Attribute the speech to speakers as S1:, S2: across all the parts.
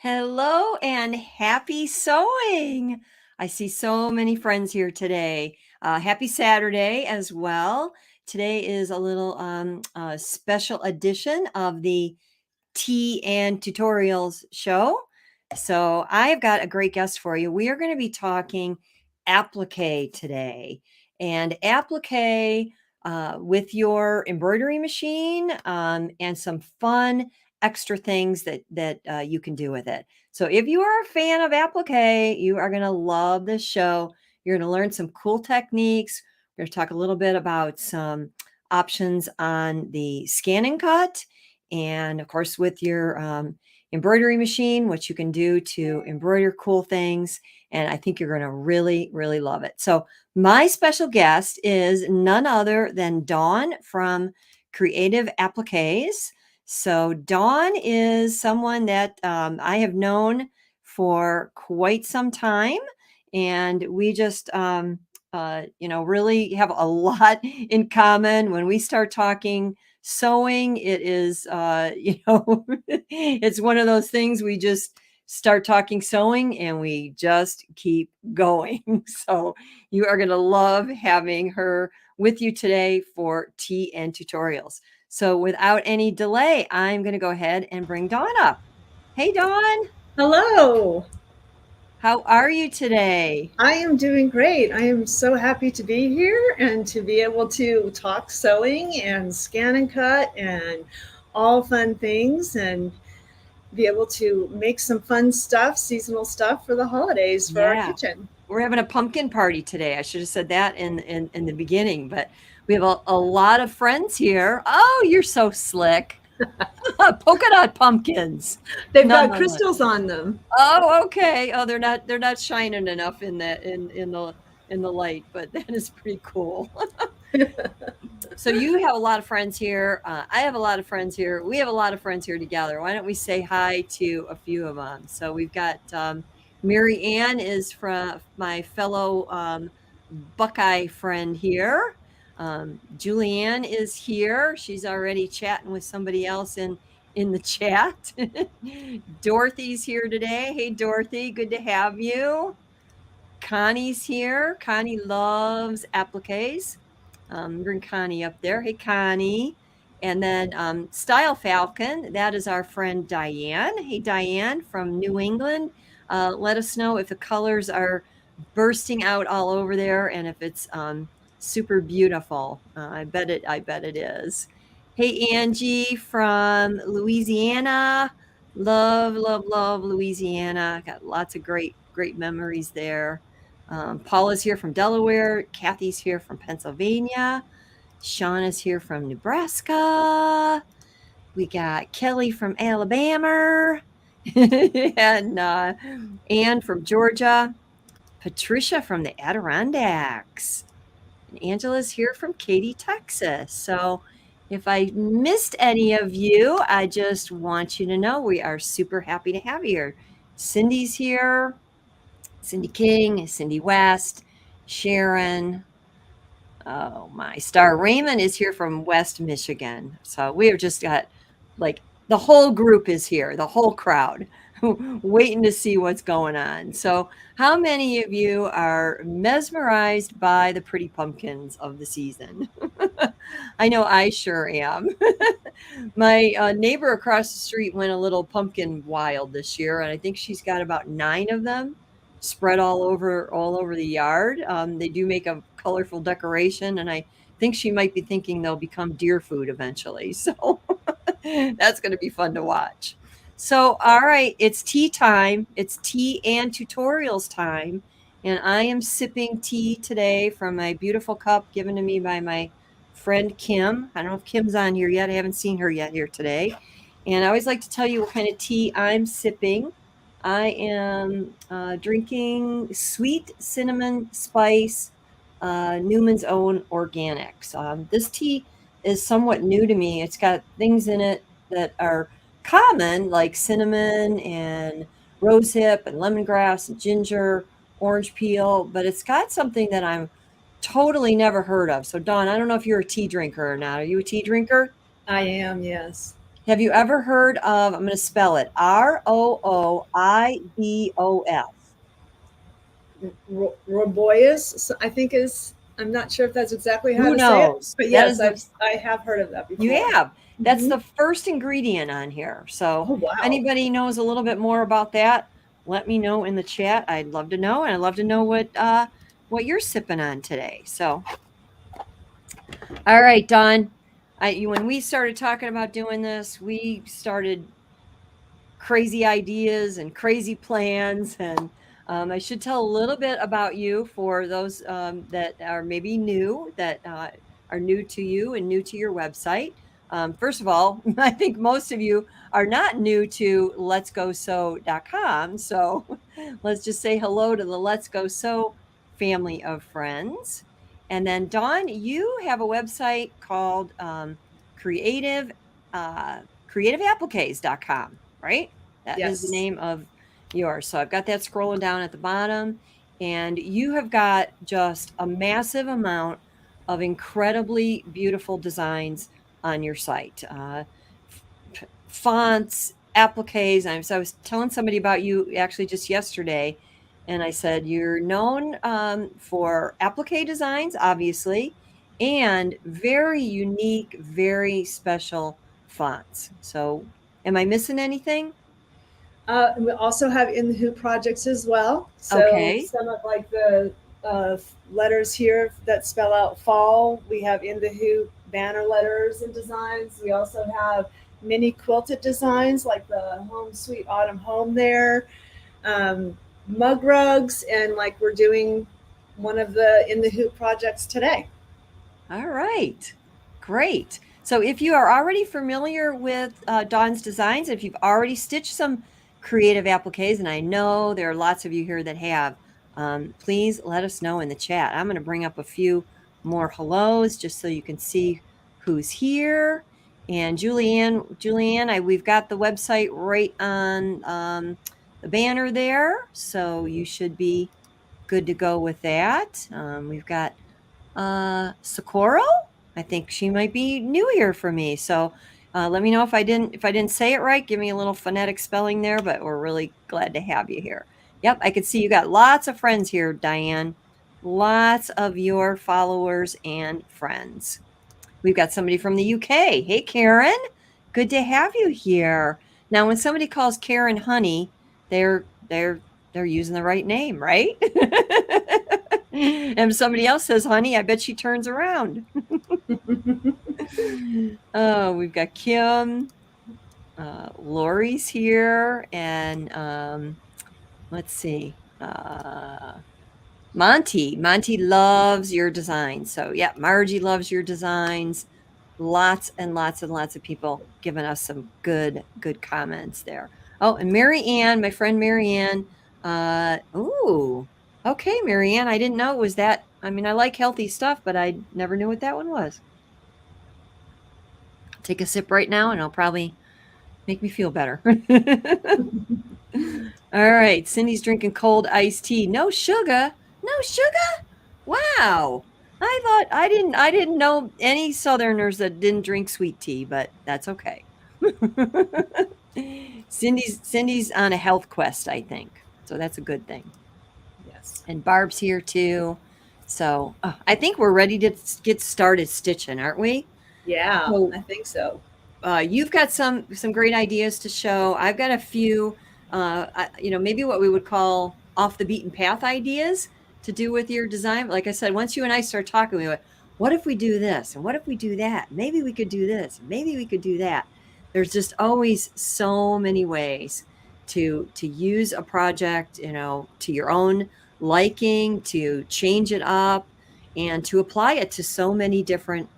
S1: Hello and happy sewing. I see so many friends here today. Happy Saturday as well. Today is a little special edition of the Tea and Tutorials show. So I've got a great guest for you. We are going to be talking applique today, and applique with your embroidery machine and some fun extra things that you can do with it. So if you are a fan of applique, you are going to love this show. You're going to learn some cool techniques. We're going to talk a little bit about some options on the scan and cut, and of course with your embroidery machine, what you can do to embroider cool things. And I think you're going to really, really love it. So my special guest is none other than Dawn from Creative Appliques. So Dawn is someone that I have known for quite some time, and we just really have a lot in common. When we start talking sewing, it is it's one of those things, we just start talking sewing and we just keep going. So you are going to love having her with you today for Tea and Tutorials. So without any delay, I'm going to go ahead and bring Dawn up. Hey Dawn,
S2: Hello.
S1: how are you today?
S2: I am doing great. I am so happy to be here and to be able to talk sewing and scan and cut and all fun things and be able to make some fun stuff, seasonal stuff for the holidays for our
S1: Yeah,
S2: kitchen.
S1: we're having a pumpkin party today. I should have said that in the beginning, but we have a lot of friends here. Oh, you're so slick. Polka dot pumpkins,
S2: They've got
S1: nonetheless.
S2: crystals on them.
S1: Oh, okay. Oh, they're not shining enough in the light, but that is pretty cool. So you have a lot of friends here. I have a lot of friends here. We have a lot of friends here together. Why don't we say hi to a few of them? So we've got Mary Ann is from my fellow Buckeye friend here. Julianne is here. She's already chatting with somebody else in the chat. Dorothy's here today. Hey, Dorothy, good to have you. Connie's here. Connie loves appliques. Bring Connie up there. Hey, Connie. And then Style Falcon, that is our friend Diane. Hey, Diane from New England. Let us know if the colors are bursting out all over there and if it's super beautiful. I bet it is. Hey, Angie from Louisiana. Love, love, love Louisiana. Got lots of great memories there. Paula's here from Delaware. Kathy's here from Pennsylvania. Sean is here from Nebraska. We got Kelly from Alabama. And Anne from Georgia. Patricia from the Adirondacks. And Angela's here from Katy, Texas. So if I missed any of you, I just want you to know we are super happy to have you here. Cindy's here. Cindy King, Cindy West, Sharon. Oh my, Star Raymond is here from West Michigan. So we have just got like the whole group is here, the whole crowd, waiting to see what's going on. So, how many of you are mesmerized by the pretty pumpkins of the season? I know I sure am. My neighbor across the street went a little pumpkin wild this year, and I think she's got about 9 of them spread all over the yard. They do make a colorful decoration, and I think she might be thinking they'll become deer food eventually. So that's going to be fun to watch. So, all right, it's tea time. It's tea and tutorials time. And I am sipping tea today from my beautiful cup given to me by my friend Kim. I don't know if Kim's on here yet. I haven't seen her yet here today. And I always like to tell you what kind of tea I'm sipping. I am drinking sweet cinnamon spice Newman's Own Organics. This tea is somewhat new to me. It's got things in it that are common, like cinnamon and rosehip and lemongrass and ginger, orange peel, but it's got something that I'm totally never heard of. So, Dawn, I don't know if you're a tea drinker or not. Are you a tea drinker?
S2: I am, yes.
S1: Have you ever heard of, I'm going to spell it, Rooibos?
S2: Roboyas, so I think is. I'm not sure if that's exactly how
S1: Who
S2: to say it,
S1: knows?
S2: but
S1: That
S2: yes,
S1: is the
S2: I have heard of that
S1: You
S2: before.
S1: have. That's
S2: Hmm.
S1: the first ingredient on here. So
S2: Oh
S1: if
S2: wow.
S1: anybody knows a little bit more about that, let me know in the chat. I'd love to know, and I'd love to know what you're sipping on today. So, all right, Dawn. When we started talking about doing this, we started crazy ideas and crazy plans. And I should tell a little bit about you for those that are maybe new, that are new to you and new to your website. First of all, I think most of you are not new to letsgosew.com. So let's just say hello to the Let's Go Sew family of friends. And then, Dawn, you have a website called Creative creativeappliques.com, right? That is the
S2: Yes.
S1: name of yours. So I've got that scrolling down at the bottom, and you have got just a massive amount of incredibly beautiful designs on your site. Fonts, appliques. I was telling somebody about you actually just yesterday, and I said you're known for applique designs, obviously, and very unique, very special fonts. So, am I missing anything?
S2: We also have in the hoop projects as well. So
S1: Okay.
S2: some of like the uh, letters here that spell out fall, we have in the hoop banner letters and designs. We also have mini quilted designs like the home sweet autumn home there, mug rugs, and like we're doing one of the in the hoop projects today.
S1: All right. Great. So if you are already familiar with Dawn's designs, if you've already stitched some creative appliques, and I know there are lots of you here that have, please let us know in the chat. I'm going to bring up a few more hellos just so you can see who's here. And Julianne, we've got the website right on the banner there, so you should be good to go with that. We've got Socorro. I think she might be new here for me. So let me know if I didn't say it right. Give me a little phonetic spelling there, but we're really glad to have you here. Yep, I can see you got lots of friends here, Diane. Lots of your followers and friends. We've got somebody from the UK. Hey, Karen. Good to have you here. Now, when somebody calls Karen honey, they're using the right name, right? And if somebody else says honey, I bet she turns around. Oh, we've got Kim. Lori's here, and let's see. Monty loves your designs. So yeah, Margie loves your designs. Lots and lots and lots of people giving us some good comments there. Oh, and Mary Ann, my friend Mary Ann. Ooh, okay, Mary Ann. I didn't know it was that. I mean, I like healthy stuff, but I never knew what that one was. Take a sip right now, and it'll probably make me feel better. All right, Cindy's drinking cold iced tea. No sugar. No sugar? Wow. I didn't know any Southerners that didn't drink sweet tea, but that's okay. Cindy's on a health quest, I think. So that's a good thing.
S2: Yes.
S1: And Barb's here too. So I think we're ready to get started stitching, aren't we?
S2: Yeah,
S1: So
S2: I think so.
S1: you've got some great ideas to show. I've got a few, maybe what we would call off the beaten path ideas to do with your design. Like I said, once you and I start talking, we went, what if we do this? And what if we do that? Maybe we could do this. Maybe we could do that. There's just always so many ways to use a project, to your own liking, to change it up, and to apply it to so many different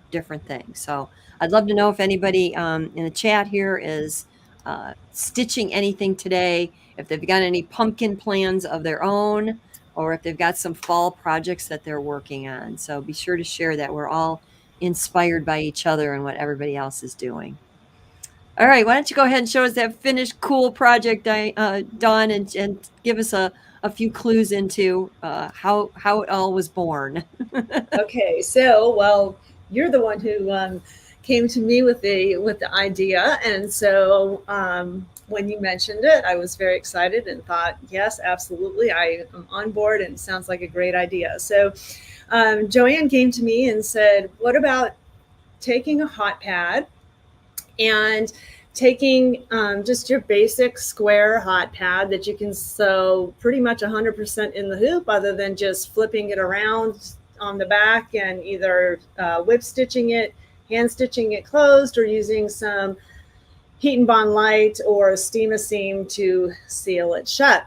S1: things. So I'd love to know if anybody in the chat here is stitching anything today, if they've got any pumpkin plans of their own, or if they've got some fall projects that they're working on. So be sure to share that. We're all inspired by each other and what everybody else is doing. All right, why don't you go ahead and show us that finished cool project, Dawn, and give us a few clues into how it all was born.
S2: Okay, so well, you're the one who came to me with the idea, and so when you mentioned it, I was very excited and thought, yes, absolutely, I am on board, and it sounds like a great idea. So Joanne came to me and said, what about taking a hot pad and taking just your basic square hot pad that you can sew pretty much 100% in the hoop, other than just flipping it around on the back and either whip stitching it, hand stitching it closed, or using some heat and bond light or steam a seam to seal it shut.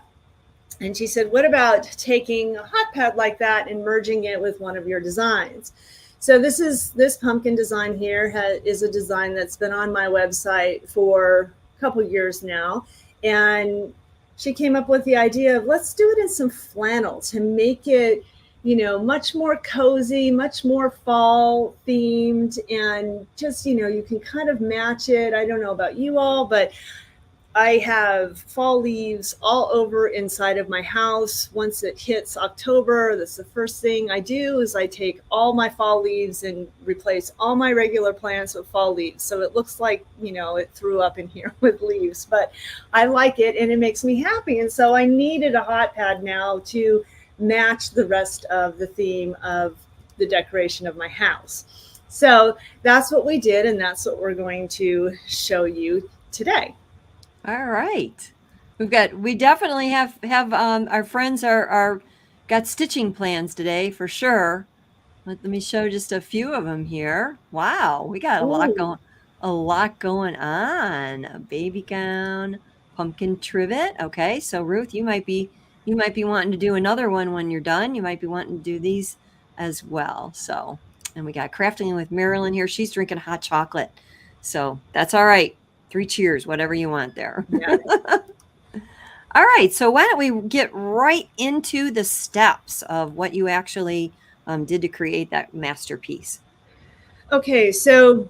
S2: And she said, what about taking a hot pad like that and merging it with one of your designs? So this pumpkin design here is a design that's been on my website for a couple years now. And she came up with the idea of, let's do it in some flannel to make it, much more cozy, much more fall themed, and just, you can kind of match it. I don't know about you all, but I have fall leaves all over inside of my house. Once it hits October, that's the first thing I do, is I take all my fall leaves and replace all my regular plants with fall leaves. So it looks like, it threw up in here with leaves, but I like it and it makes me happy. And so I needed a hot pad now to match the rest of the theme of the decoration of my house. So that's what we did, and that's what we're going to show you today.
S1: All right. We definitely have our friends are got stitching plans today for sure. Let me show just a few of them here. Wow, we got a lot going on. A baby gown, pumpkin trivet. Okay, so Ruth, you might be wanting to do another one when you're done. You might be wanting to do these as well. So, and we got crafting with Marilyn here. She's drinking hot chocolate. So that's all right. 3 cheers, whatever you want there.
S2: Yeah.
S1: All right, so why don't we get right into the steps of what you actually did to create that masterpiece?
S2: Okay, so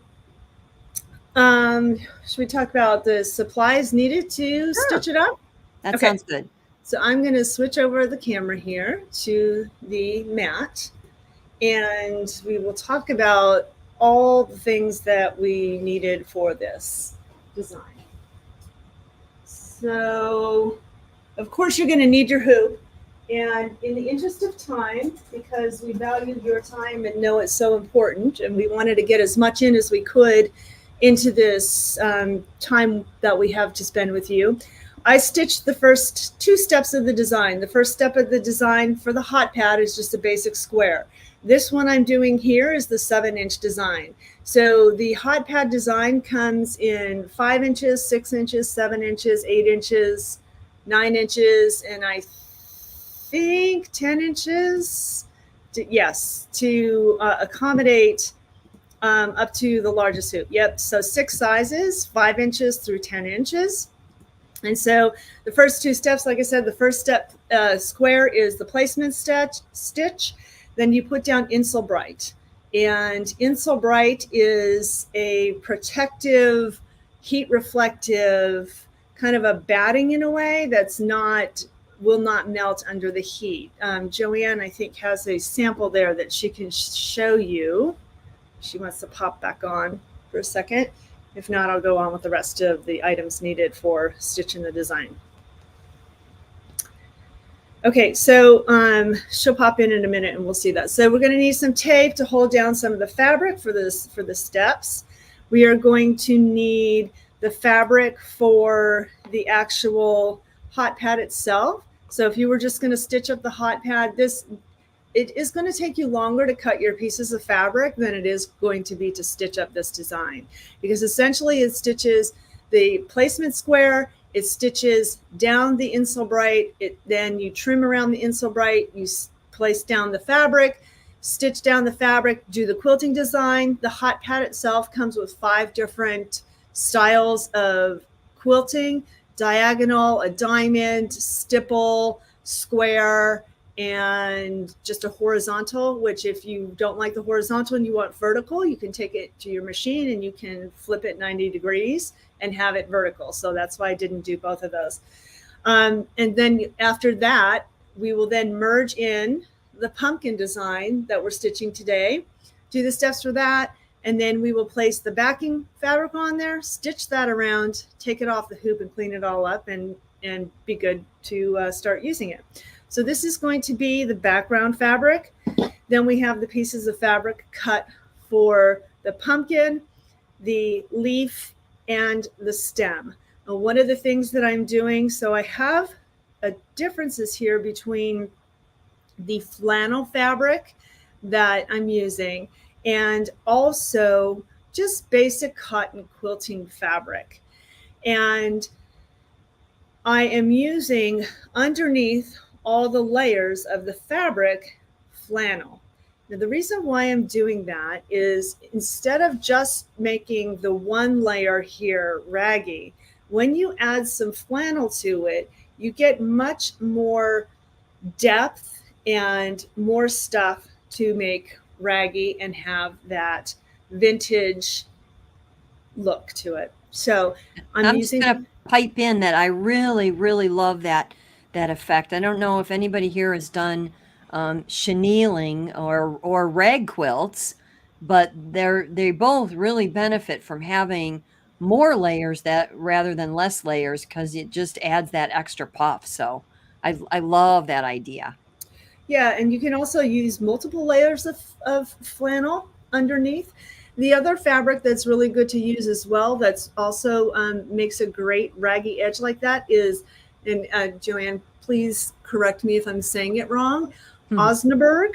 S2: should we talk about the supplies needed to stitch it up?
S1: That
S2: Okay.
S1: sounds good.
S2: So I'm going to switch over the camera here to the mat, and we will talk about all the things that we needed for this design. So, of course, you're going to need your hoop. And in the interest of time, because we value your time and know it's so important, and we wanted to get as much in as we could into this time that we have to spend with you, I stitched the first 2 steps of the design. The first step of the design for the hot pad is just a basic square. This one I'm doing here is the 7-inch design. So the hot pad design comes in 5 inches, 6 inches, 7 inches, 8 inches, 9 inches, and I think 10 inches. Yes, to accommodate up to the largest hoop. Yep, so 6 sizes, 5 inches through 10 inches. And so the first 2 steps, like I said, the first step square is the placement stitch. Then you put down Insulbright. And Insulbright is a protective, heat reflective, kind of a batting in a way that's will not melt under the heat. Joanne, I think, has a sample there that she can show you. She wants to pop back on for a second. If not, I'll go on with the rest of the items needed for stitching the design. Okay, so she'll pop in a minute and we'll see that. So we're going to need some tape to hold down some of the fabric for the steps. We are going to need the fabric for the actual hot pad itself. So if you were just going to stitch up the hot pad, it is going to take you longer to cut your pieces of fabric than it is going to be to stitch up this design, because essentially it stitches the placement square, it stitches down the Insulbright, then you trim around the Insulbright, you place down the fabric, stitch down the fabric, do the quilting design. The hot pad itself comes with 5 different styles of quilting: diagonal, a diamond, stipple, square, and just a horizontal, which if you don't like the horizontal and you want vertical, you can take it to your machine and you can flip it 90 degrees and have it vertical. So that's why I didn't do both of those. And then after that, we will then merge in the pumpkin design that we're stitching today, do the steps for that, And then we will place the backing fabric on there, stitch that around, take it off the hoop and clean it all up, and be good to start using it. So this is going to be the background fabric. Then we have the pieces of fabric cut for the pumpkin, the leaf, and the stem. Now, one of the things that I'm doing, so I have differences here between the flannel fabric that I'm using and also just basic cotton quilting fabric. And I am using underneath all the layers of the fabric flannel. Now, the reason why I'm doing that is instead of just making the one layer here raggy, when you add some flannel to it, you get much more depth and more stuff to make raggy and have that vintage look to it. So
S1: I'm just going to pipe in that I really, really love that effect. I don't know if anybody here has done chenilling or rag quilts, but they both really benefit from having more layers rather than less layers, because it just adds that extra puff. So I love that idea.
S2: Yeah, and you can also use multiple layers of flannel underneath. The other fabric that's really good to use as well, that's also makes a great raggy edge like that is, and Joanne, please correct me if I'm saying it wrong, Osnaburg.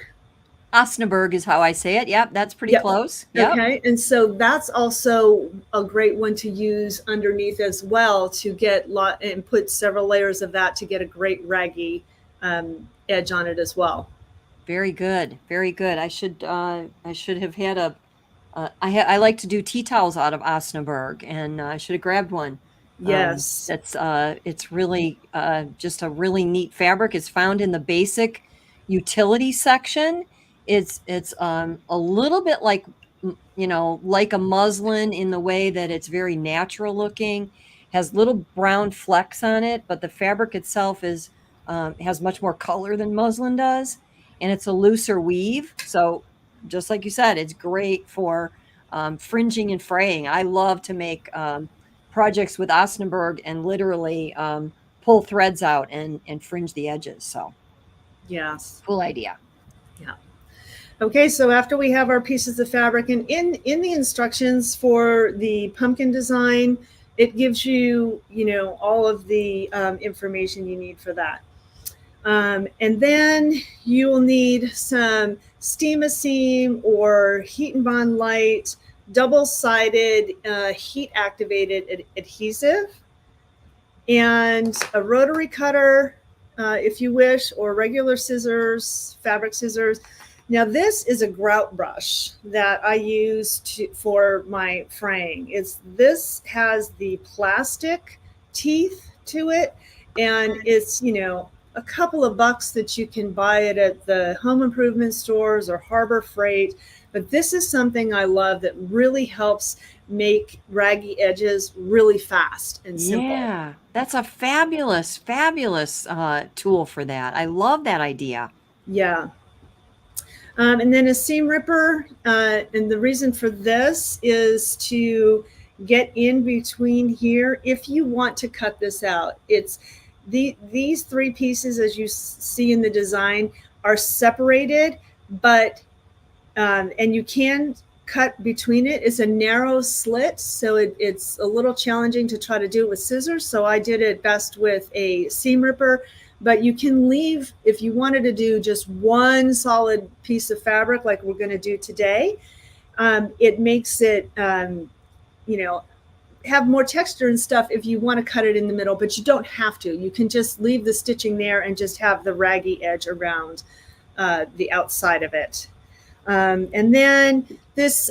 S1: Osnaburg is how I say it. Yep, that's pretty close. Yep.
S2: Okay, and so that's also a great one to use underneath as well to get and put several layers of that to get a great raggy edge on it as well.
S1: Very good, very good. I should have had I like to do tea towels out of Osnaburg, and I should have grabbed one.
S2: Yes,
S1: it's really just a really neat fabric. It's found in the basic utility section. It's a little bit like, like a muslin in the way that it's very natural looking, has little brown flecks on it, but the fabric itself has much more color than muslin does, and it's a looser weave. So just like you said, it's great for fringing and fraying. I love to make projects with Osnaburg and literally pull threads out and fringe the edges. So
S2: yes,
S1: cool idea.
S2: yeah. Okay, so after we have our pieces of fabric, and in the instructions for the pumpkin design, it gives you, all of the information you need for that. And then you will need some steam-a-seam or heat and bond light, double-sided heat-activated adhesive, and a rotary cutter, if you wish, or regular scissors, fabric scissors. Now, this is a grout brush that I use for my fraying. This has the plastic teeth to it, and it's, a couple of bucks that you can buy it at the home improvement stores or Harbor Freight. But this is something I love that really helps make raggy edges really fast and simple.
S1: Yeah, that's a fabulous, fabulous tool for that. I love that idea.
S2: Yeah. And then a seam ripper. And the reason for this is to get in between here. If you want to cut this out, these three pieces, as you see in the design, are separated, but and you can cut between it. It's a narrow slit, so it's a little challenging to try to do it with scissors. So I did it best with a seam ripper. But you can leave, if you wanted to do just one solid piece of fabric like we're going to do today, it makes it, have more texture and stuff if you want to cut it in the middle, but you don't have to. You can just leave the stitching there and just have the raggy edge around the outside of it. And then this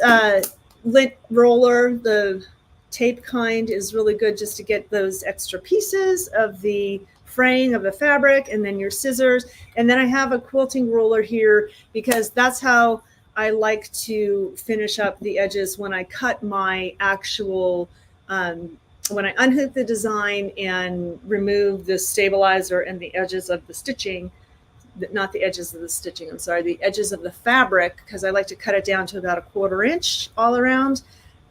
S2: lint roller, the tape kind, is really good just to get those extra pieces of the fraying of the fabric, and then your scissors. And then I have a quilting ruler here because that's how I like to finish up the edges when I cut my actual, when I unhook the design and remove the stabilizer and the edges of the stitching. not the edges of the stitching, I'm sorry, the edges of the fabric, because I like to cut it down to about 1/4 inch all around,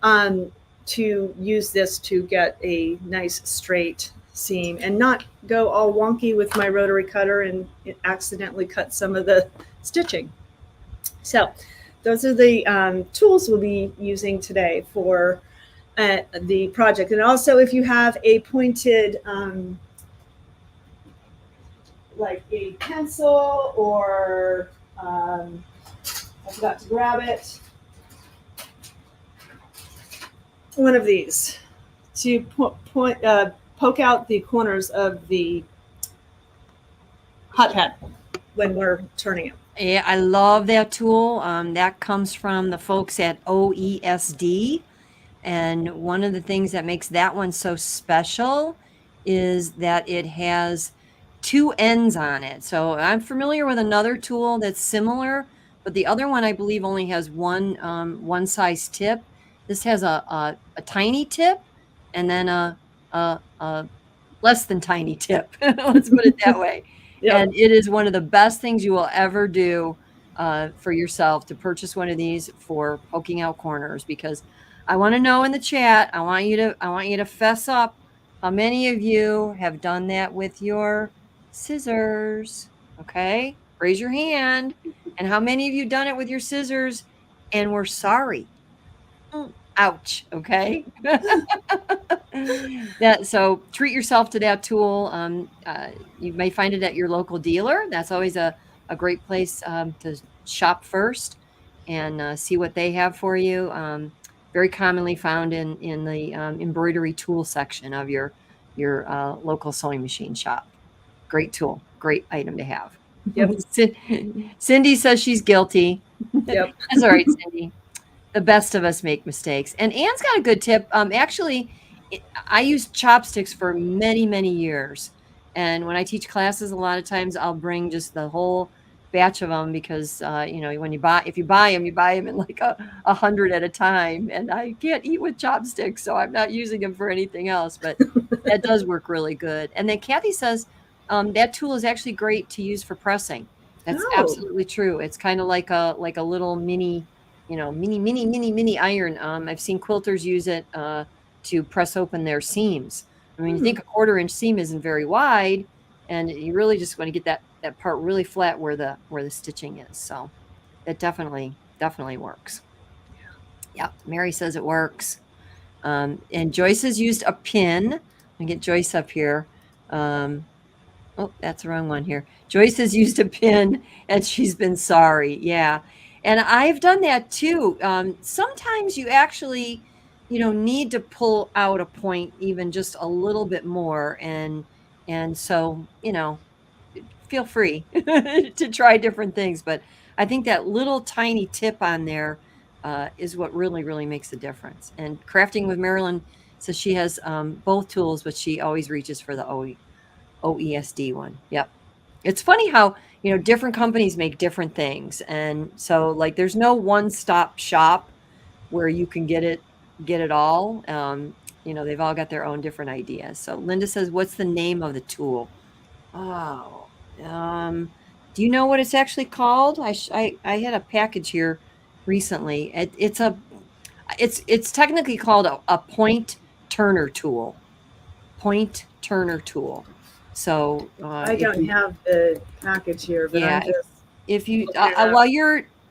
S2: to use this to get a nice straight seam and not go all wonky with my rotary cutter and accidentally cut some of the stitching. So those are the tools we'll be using today for the project. And also, if you have a pointed, like a pencil, or I forgot to grab it, one of these to poke out the corners of the hot pad when we're turning it.
S1: Yeah, I love that tool. That comes from the folks at OESD. And one of the things that makes that one so special is that it has 2 ends on it. So I'm familiar with another tool that's similar, but the other one I believe only has one size tip. This has a tiny tip and then a less than tiny tip. Let's put it that way.
S2: Yep.
S1: And it is one of the best things you will ever do for yourself, to purchase one of these for poking out corners, because I want to know in the chat, I want you to fess up how many of you have done that with your scissors. Okay? Raise your hand. And how many of you done it with your scissors and were sorry? Ouch. Okay. So treat yourself to that tool. You may find it at your local dealer. That's always a great place to shop first and see what they have for you. Very commonly found in the embroidery tool section of your local sewing machine shop. Great tool, great item to have.
S2: Yep.
S1: Cindy says she's guilty.
S2: Yep.
S1: That's all right, Cindy. The best of us make mistakes. And Anne's got a good tip. Actually, I used chopsticks for many, many years. And when I teach classes, a lot of times I'll bring just the whole batch of them, because when if you buy them in like 100 at a time, and I can't eat with chopsticks, so I'm not using them for anything else. But that does work really good. And then Kathy says that tool is actually great to use for pressing. That's absolutely true. It's kind of like a little mini iron. I've seen quilters use it to press open their seams. I mean, you think a 1/4 inch seam isn't very wide, and you really just want to get that part really flat where the stitching is. So it definitely works. Yeah, Mary says it works. And Joyce has used a pin. Let me get Joyce up here. Oh, that's the wrong one here. Joyce has used a pin and she's been sorry. Yeah. And I've done that too. Sometimes you actually, need to pull out a point even just a little bit more. And so, feel free to try different things. But I think that little tiny tip on there is what really, really makes a difference. And Crafting with Marilyn says she has both tools, but she always reaches for the OESD one. Yep. It's funny how, different companies make different things. And so like, there's no one-stop shop where you can get it all. They've all got their own different ideas. So Linda says, what's the name of the tool? Oh, do you know what it's actually called? I had a package here recently. It's technically called a point turner tool. Point turner tool. So
S2: I don't have the package here, but
S1: yeah,
S2: I'm just
S1: if you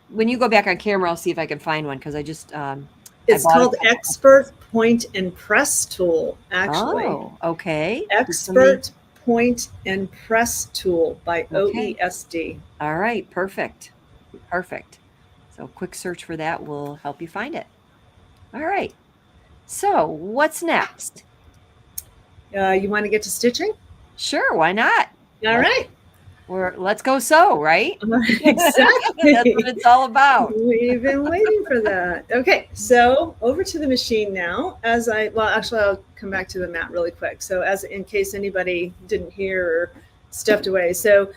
S1: when you go back on camera, I'll see if I can find one, because I just
S2: it's called Expert Point and Press Tool, actually.
S1: Oh, okay.
S2: Expert Point and Press Tool by OESD.
S1: All right, perfect. So quick search for that will help you find it. All right. So what's next?
S2: You want to get to stitching?
S1: Sure, why not?
S2: All right.
S1: Let's go sew, right?
S2: Exactly.
S1: That's what it's all about.
S2: We've been waiting for that. Okay, so over to the machine now. Actually, I'll come back to the mat really quick. So in case anybody didn't hear or stepped away. So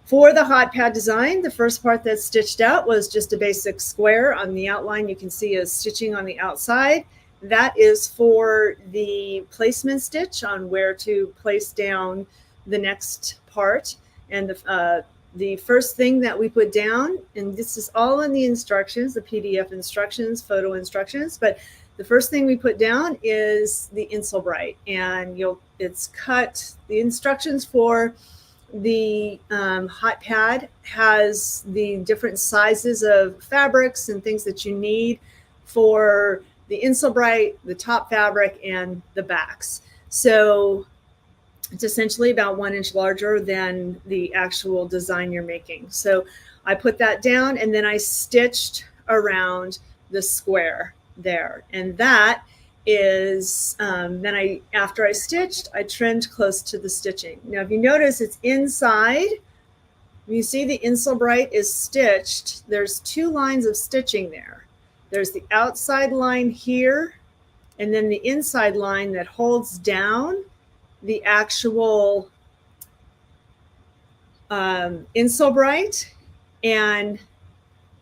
S2: for the hot pad design, the first part that's stitched out was just a basic square. On the outline, you can see a stitching on the outside. That is for the placement stitch on where to place down the next part. And the first thing that we put down, and this is all in the instructions, the PDF instructions, photo instructions, but the first thing we put down is the Insulbright, and it's cut. The instructions for the hot pad has the different sizes of fabrics and things that you need for the Insulbright, the top fabric, and the backs. So it's essentially about 1 inch larger than the actual design you're making. So I put that down, and then I stitched around the square there. And that is, after I stitched, I trimmed close to the stitching. Now, if you notice, it's inside. You see the Insulbright is stitched. There's 2 lines of stitching there. There's the outside line here, and then the inside line that holds down the actual Insulbright, and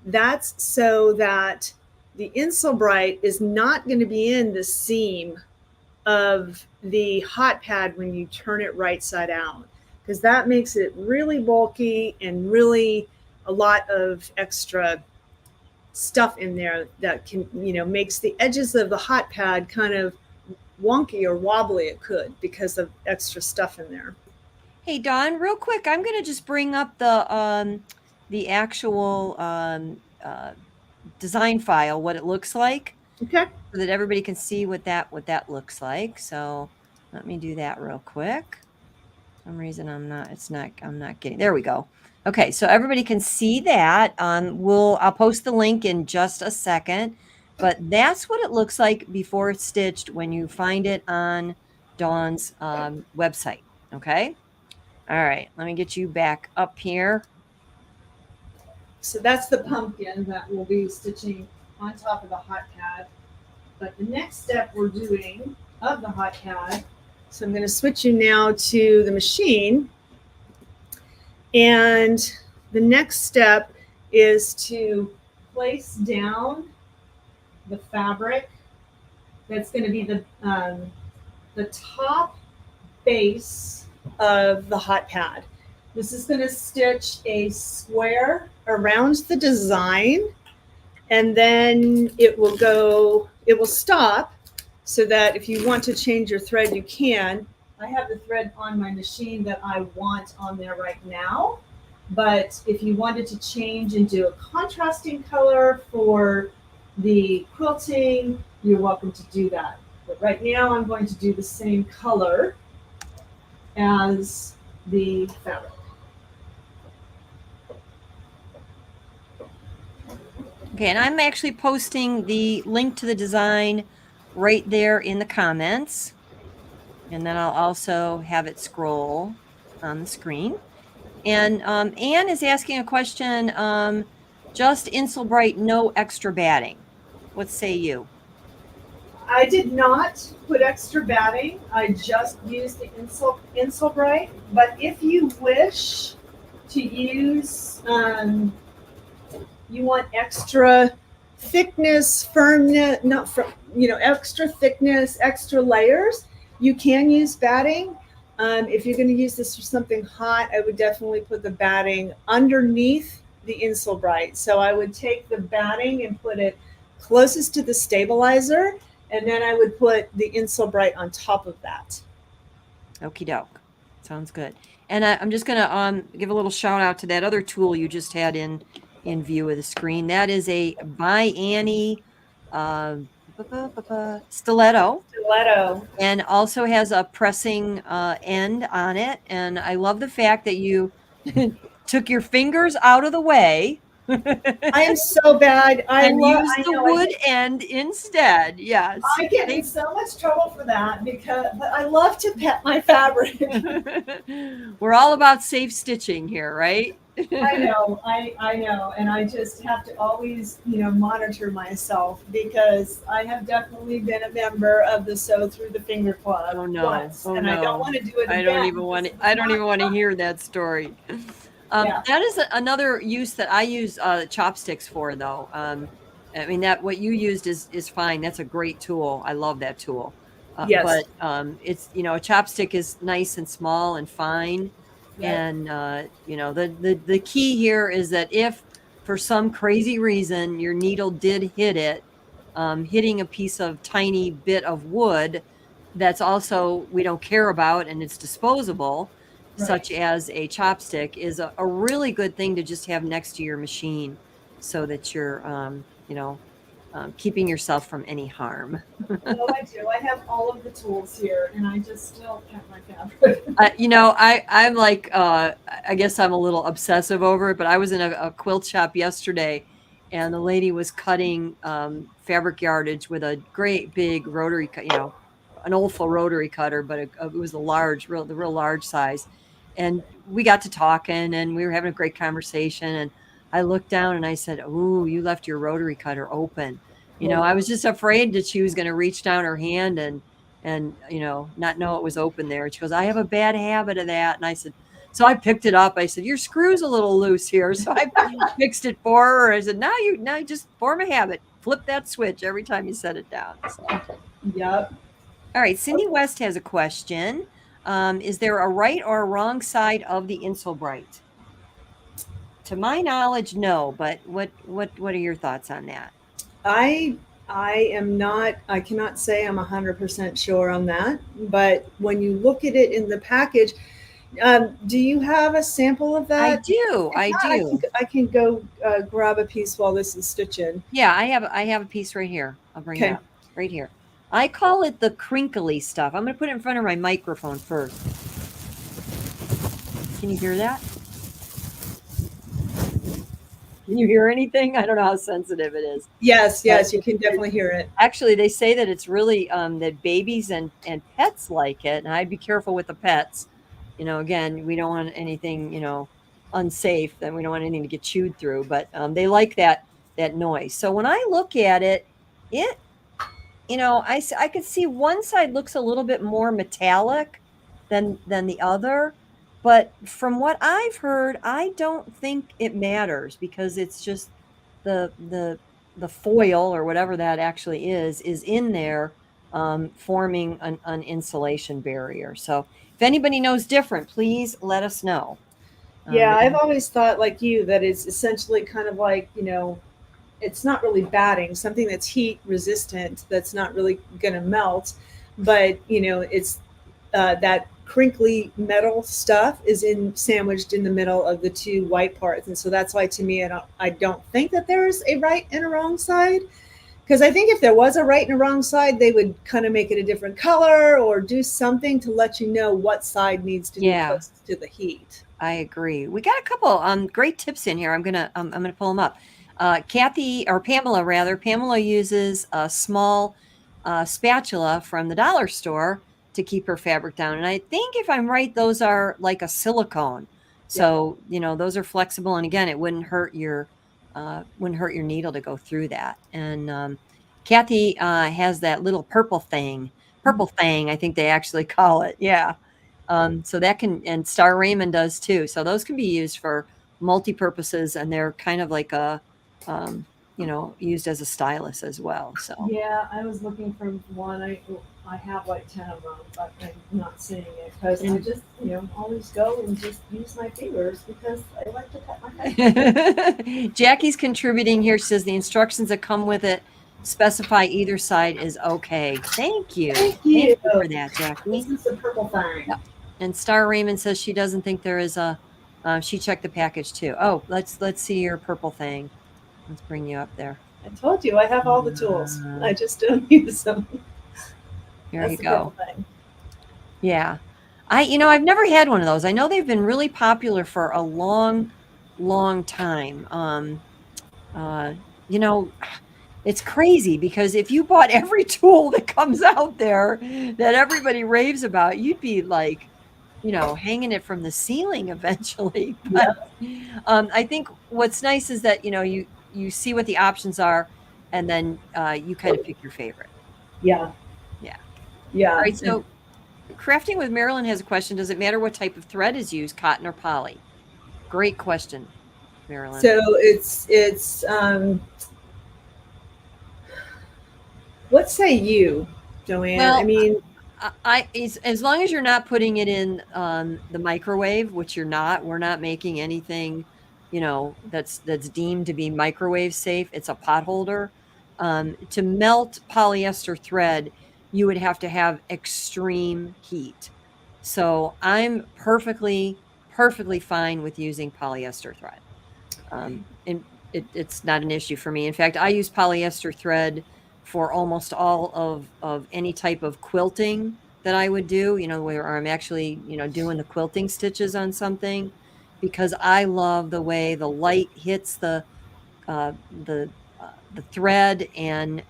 S2: that's so that the Insulbright is not going to be in the seam of the hot pad when you turn it right side out, because that makes it really bulky and really a lot of extra stuff in there that can, makes the edges of the hot pad kind of wonky or wobbly. It could, because of extra stuff in there.
S1: Hey, Dawn, real quick, I'm going to just bring up the actual design file, what it looks like,
S2: Okay.
S1: so that everybody can see what that looks like. So let me do that real quick. For some reason I'm not getting, there we go. Okay, so everybody can see that. I'll post the link in just a second, but that's what it looks like before it's stitched when you find it on Dawn's website. Okay. All right, let me get you back up here.
S2: So that's the pumpkin that we'll be stitching on top of the hot pad. But the next step we're doing of the hot pad, so I'm going to switch you now to the machine. And the next step is to place down the fabric. That's going to be the top base of the hot pad. This is going to stitch a square around the design, and then it will stop, so that if you want to change your thread, you can. I have the thread on my machine that I want on there right now, but if you wanted to change and do a contrasting color for the quilting, you're welcome to do that. But right now I'm going to do the same color as the fabric.
S1: Okay, and I'm actually posting the link to the design right there in the comments. And then I'll also have it scroll on the screen. And Anne is asking a question, just Insulbright, no extra batting. What say you?
S2: I did not put extra batting. I just used the Insulbright. But if you wish to use, you want extra thickness, firmness, extra thickness, extra layers, you can use batting. If you're going to use this for something hot, I would definitely put the batting underneath the Insulbright. So I would take the batting and put it closest to the stabilizer, and then I would put the Insulbright on top of that.
S1: Okie doke. Sounds good. And I'm just going to give a little shout out to that other tool you just had in view of the screen. That is a by Annie stiletto, and also has a pressing end on it. And I love the fact that you took your fingers out of the way.
S2: I am so bad.
S1: Use the wood end instead. Yes,
S2: I get in so much trouble for that, but I love to pet my fabric.
S1: We're all about safe stitching here, right?
S2: I know, and I just have to always, monitor myself, because I have definitely been a member of the Sew Through the Finger Club once, and I don't want to do it again.
S1: I don't even want to hear that story. That is another use that I use chopsticks for, though. I mean, that what you used is fine. That's a great tool. I love that tool.
S2: Yes.
S1: But it's, a chopstick is nice and small and fine. And the key here is that if for some crazy reason your needle did hit it, hitting a piece of tiny bit of wood that's also we don't care about and it's disposable, such as a chopstick, is a really good thing to just have next to your machine so that you're keeping yourself from any harm.
S2: Oh, I do. I have all of the tools here, and I just still cut my fabric.
S1: I'm like, I guess I'm a little obsessive over it, but I was in a quilt shop yesterday and the lady was cutting fabric yardage with a great big rotary cut, an old full rotary cutter, but it was the real large size. And we got to talking and we were having a great conversation. And I looked down and I said, "Ooh, you left your rotary cutter open." I was just afraid that she was going to reach down her hand and not know it was open there. And she goes, "I have a bad habit of that." And I said, so I picked it up. I said, "Your screw's a little loose here." So I fixed it for her. I said, now you just form a habit. Flip that switch every time you set it down. So.
S2: Yep.
S1: All right. Cindy West has a question. Is there a right or a wrong side of the Insulbright? To my knowledge, no. But what are your thoughts on that?
S2: I cannot say I'm 100% sure on that, but when you look at it in the package, do you have a sample of
S1: I
S2: that?
S1: do. I do.
S2: I can go grab a piece while this is stitching.
S1: Yeah, I have a piece right here. I'll bring it
S2: Okay.
S1: up right here. I call it the crinkly stuff. I'm going to put it in front of my microphone first. Can you hear that? Can you hear anything? I don't know how sensitive it is.
S2: Yes, you can definitely hear it.
S1: Actually, they say that it's really that babies and pets like it, and I'd be careful with the pets. Again, we don't want anything unsafe. Then we don't want anything to get chewed through. But they like that noise. So when I look at it, I could see one side looks a little bit more metallic than the other. But from what I've heard, I don't think it matters because it's just the foil or whatever that actually is in there, forming an insulation barrier. So if anybody knows different, please let us know.
S2: Yeah, I've always thought like you that it's essentially kind of like, it's not really batting, something that's heat resistant, that's not really going to melt, but it's that crinkly metal stuff is sandwiched in the middle of the two white parts, and so that's why to me I don't think that there's a right and a wrong side, because I think if there was a right and a wrong side, they would kind of make it a different color or do something to let you know what side needs to be closest to the heat.
S1: I agree. We got a couple great tips in here. I'm gonna pull them up. Kathy, or Pamela rather, Pamela uses a small spatula from the dollar store to keep her fabric down. And I think if I'm right, those are like a silicone. So, those are flexible. And again, it wouldn't hurt your needle to go through that. And Kathy has that little purple thing, I think they actually call it. Yeah. So that can, and Star Raymond does too. So those can be used for multi-purposes, and they're kind of like used as a stylus as well. So
S2: yeah, I was looking for one. I have like 10 of them, but I'm not seeing it because I just always go and just use my fingers because I like to cut my hair.
S1: Jackie's contributing here. She says the instructions that come with it specify either side is okay. Thank you.
S2: Thank you
S1: for that, Jackie.
S2: This is the purple thing.
S1: Yep. And Star Raymond says she doesn't think there is a. She checked the package too. Oh, let's see your purple thing. Let's bring you up there.
S2: I told you I have all the tools. I just don't use them.
S1: There you go. Yeah. I've never had one of those. I know they've been really popular for a long, long time. It's crazy because if you bought every tool that comes out there that everybody raves about, you'd be like, hanging it from the ceiling eventually. But I think what's nice is that, you see what the options are, and then you kind of pick your favorite.
S2: Yeah.
S1: All right. So Crafting with Marilyn has a question. Does it matter what type of thread is used, cotton or poly? Great question, Marilyn.
S2: So it's what say you, Joanne?
S1: Well,
S2: I mean,
S1: as long as you're not putting it in the microwave, which you're not, we're not making anything, that's deemed to be microwave safe. It's a pot holder. To melt polyester thread, you would have to have extreme heat. So I'm perfectly fine with using polyester thread. And it's not an issue for me. In fact, I use polyester thread for almost all of any type of quilting that I would do, where I'm actually, doing the quilting stitches on something, because I love the way the light hits uh, the the thread, and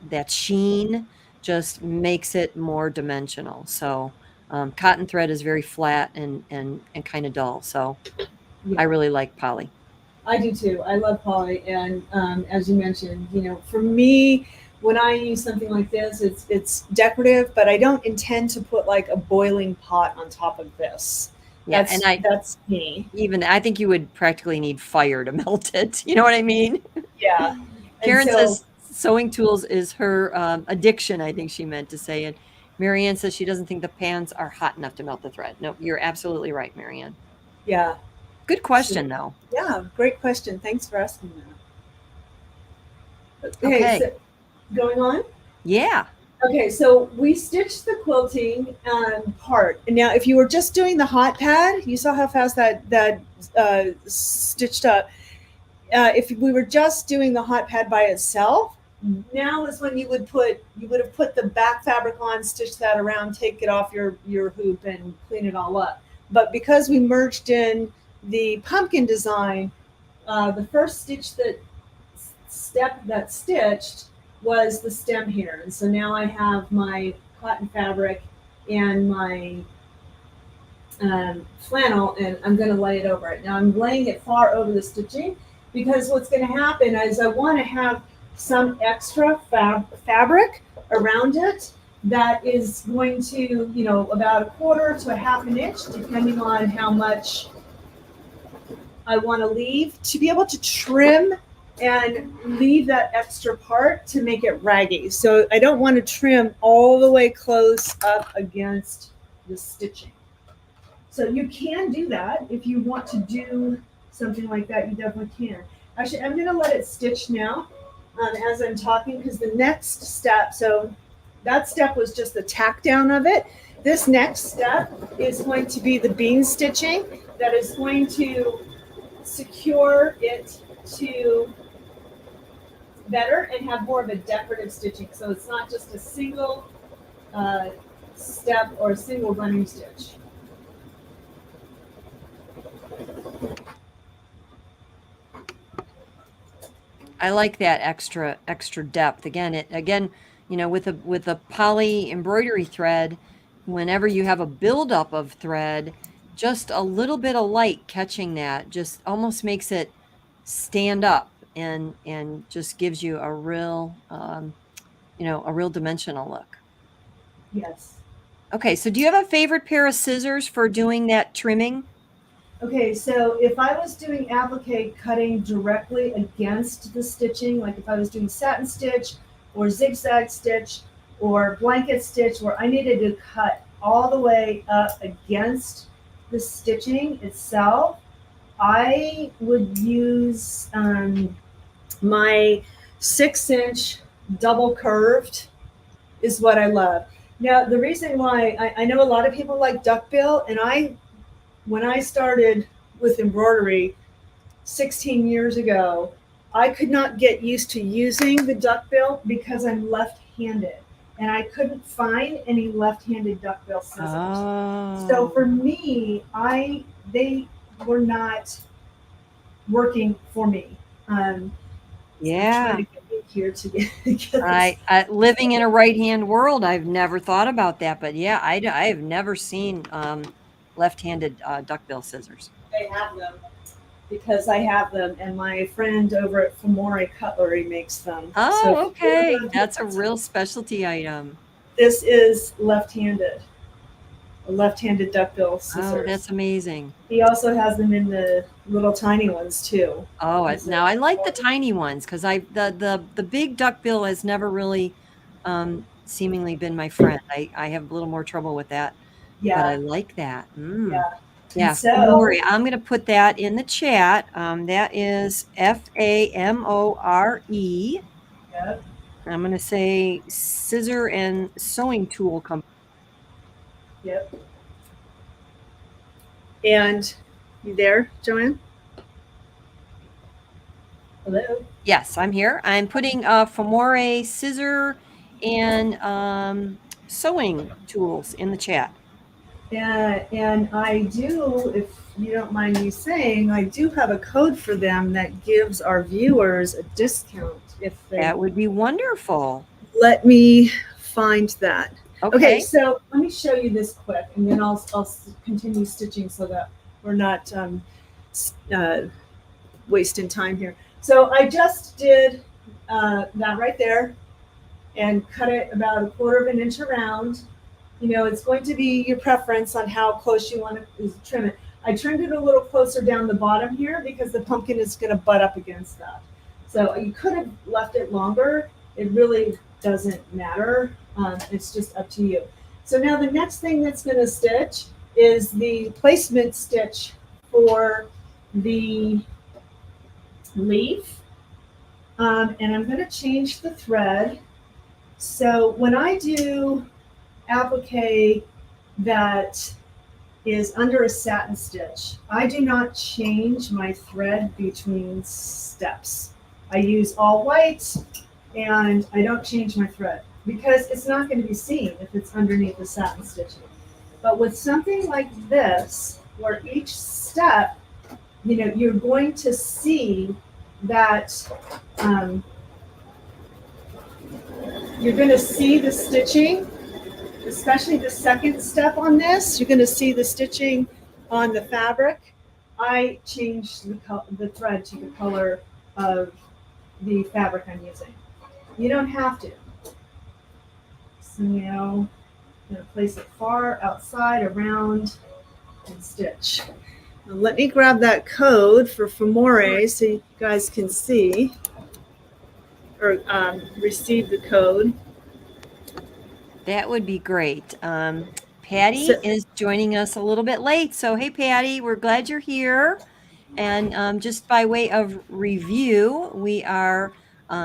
S1: that sheen just makes it more dimensional. So cotton thread is very flat and kind of dull. So I
S2: Yeah,
S1: really like poly.
S2: I do too. I love poly, and as you mentioned, for me, when I use something like this, it's decorative, but I don't intend to put like a boiling pot on top of this.
S1: Yeah, and
S2: That's me.
S1: I think you would practically need fire to melt it. You know what I mean?
S2: Yeah, and
S1: Karen
S2: so
S1: says sewing tools is her addiction, I think she meant to say. And Marianne says she doesn't think the pans are hot enough to melt the thread. No, you're absolutely right, Marianne.
S2: yeah,
S1: Good
S2: so,
S1: question, though.
S2: yeah, great question. Thanks for asking that. Okay,
S1: Okay.
S2: so going on.
S1: Yeah.
S2: Okay, so we stitched the quilting part. And now, if you were just doing the hot pad, you saw how fast that stitched up. If we were just doing the hot pad by itself, now is when you would have put the back fabric on, stitch that around, take it off your hoop, and clean it all up. But because we merged in the pumpkin design, the first step that stitched was the stem here. And so now I have my cotton fabric and my flannel, and I'm going to lay it over it. Now I'm laying it far over the stitching, because what's going to happen is I want to have some extra fabric around it that is going to, about a quarter to a half an inch, depending on how much I want to leave, to be able to trim and leave that extra part to make it raggy. So I don't want to trim all the way close up against the stitching. So you can do that if you want to do something like that. You definitely can. Actually, I'm going to let it stitch now as I'm talking, because the next step, so that step was just the tack down of it. This next step is going to be the bean stitching that is going to secure it to better and have more of a decorative stitching. So it's not just a single step or a single running stitch.
S1: I like that extra depth. Again, with a poly embroidery thread, whenever you have a buildup of thread, just a little bit of light catching that just almost makes it stand up, and just gives you a real a real dimensional look.
S2: Yes.
S1: Okay, so do you have a favorite pair of scissors for doing that trimming?
S2: Okay, so if I was doing applique cutting directly against the stitching, like if I was doing satin stitch or zigzag stitch or blanket stitch, where I needed to cut all the way up against the stitching itself, I would use my 6-inch double curved is what I love. Now, the reason why I know a lot of people like duckbill, and when I started with embroidery 16 years ago, I could not get used to using the duckbill because I'm left-handed, and I couldn't find any left-handed duckbill scissors. So
S1: Oh,
S2: for me, they were not working for me. I'm trying
S1: yeah.
S2: to get in here to get this.
S1: Living in a right-hand world, I've never thought about that, but yeah, I have never seen left-handed duckbill scissors.
S2: They have them because I have them, and my friend over at Famore Cutlery makes them. So
S1: Oh,
S2: if you
S1: okay.
S2: ever
S1: That's a real specialty item.
S2: this is left-handed, a left-handed duckbill
S1: Oh,
S2: scissors.
S1: that's amazing.
S2: He also has them in the little tiny ones too.
S1: Oh,
S2: And
S1: now
S2: so,
S1: I like the tiny ones, because the big duckbill has never really seemingly been my friend. I have a little more trouble with that, but I
S2: Yeah,
S1: like that.
S2: yeah. And
S1: Yeah,
S2: so,
S1: Famori. I'm going to put that in the chat. That is Famore.
S2: yep,
S1: I'm going to say scissor and sewing tool company.
S2: yep. And you there, Joanne? Hello?
S1: Yes, I'm here. I'm putting Famore scissor and sewing tools in the chat.
S2: And I do, if you don't mind me saying, I do have a code for them that gives our viewers a discount if they
S1: That would be wonderful.
S2: let me find that. Okay,
S1: Okay.
S2: so let me show you this quick, and then I'll continue stitching so that we're not uh, wasting time here. So I just did that right there and cut it about 1/4 of an inch around. You know, it's going to be your preference on how close you want to trim it. I trimmed it a little closer down the bottom here because the pumpkin is going to butt up against that. So you could have left it longer. It really doesn't matter. It's just up to you. So now the next thing that's going to stitch is the placement stitch for the leaf. And I'm going to change the thread. So when I do applique that is under a satin stitch, I do not change my thread between steps. I use all white and I don't change my thread because it's not going to be seen if it's underneath the satin stitching. But with something like this, where each step, you know, you're going to see that you're going to see the stitching, especially the second step on this. You're going to see the stitching on the fabric. I changed the thread to the color of the fabric I'm using. You don't have to. So now I'm going to place it far outside, around, and stitch. Now let me grab that code for Famore so you guys can see or receive the code.
S1: That would be great. Patty
S2: So,
S1: is joining us a little bit late. So, hey, Patty, we're glad you're here. And just by way of review, we are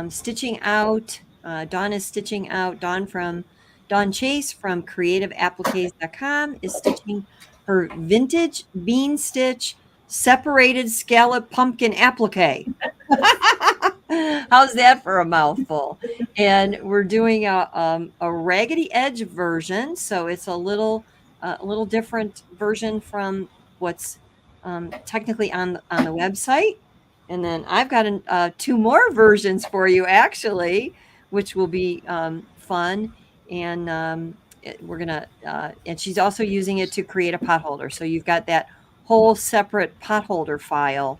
S1: stitching out, Dawn is stitching out, Dawn Chace from creativeappliques.com is stitching her vintage bean stitch separated scallop pumpkin applique. How's that for a mouthful? And we're doing a raggedy edge version, so it's a little different version from what's technically on the website. And then I've got two more versions for you actually, which will be fun. And we're gonna and she's also using it to create a pot holder. So you've got that whole separate pot holder file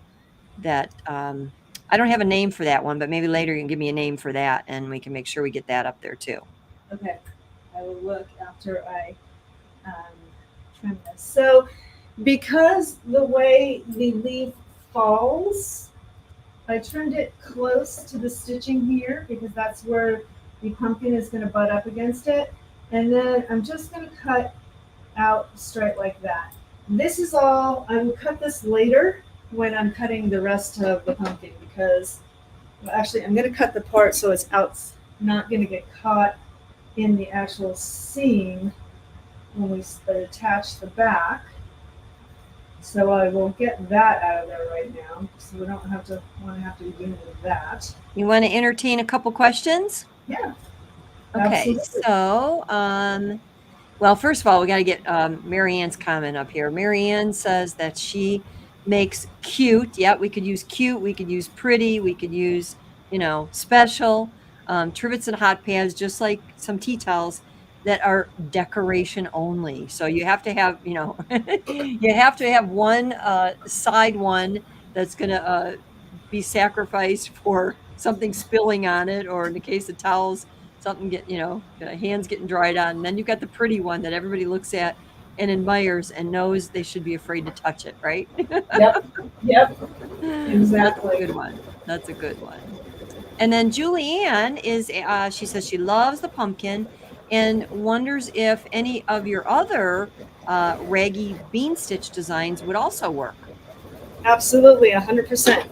S1: that I don't have a name for that one, but maybe later you can give me a name for that and we can make sure we get that up there too.
S2: okay, I will look after I trim this. So because the way the leaf falls, I trimmed it close to the stitching here because that's where the pumpkin is going to butt up against it. And then I'm just going to cut out straight like that. This is all, I will cut this later when I'm cutting the rest of the pumpkin because, well, actually I'm going to cut the part so it's out, not going to get caught in the actual seam when we attach the back. So I will get that out of there right now, so we don't have to be dealing with that.
S1: You want to entertain a couple questions?
S2: Yeah.
S1: Okay,
S2: Absolutely.
S1: so well, first of all, we got to get Marianne's comment up here. Marianne says that she makes cute. Yeah, we could use cute. We could use pretty. We could use, special. Trivets and hot pads, just like some tea towels that are decoration only. So you have to have, you have to have one side one that's going to be sacrificed for something spilling on it, or in the case of towels, something hands getting dried on. And then you've got the pretty one that everybody looks at and admires and knows they should be afraid to touch it, right?
S2: Yep. Yep. Exactly.
S1: That's a good one. That's a good one. And then Julianne she says she loves the pumpkin and wonders if any of your other raggy bean stitch designs would also work.
S2: Absolutely, 100%.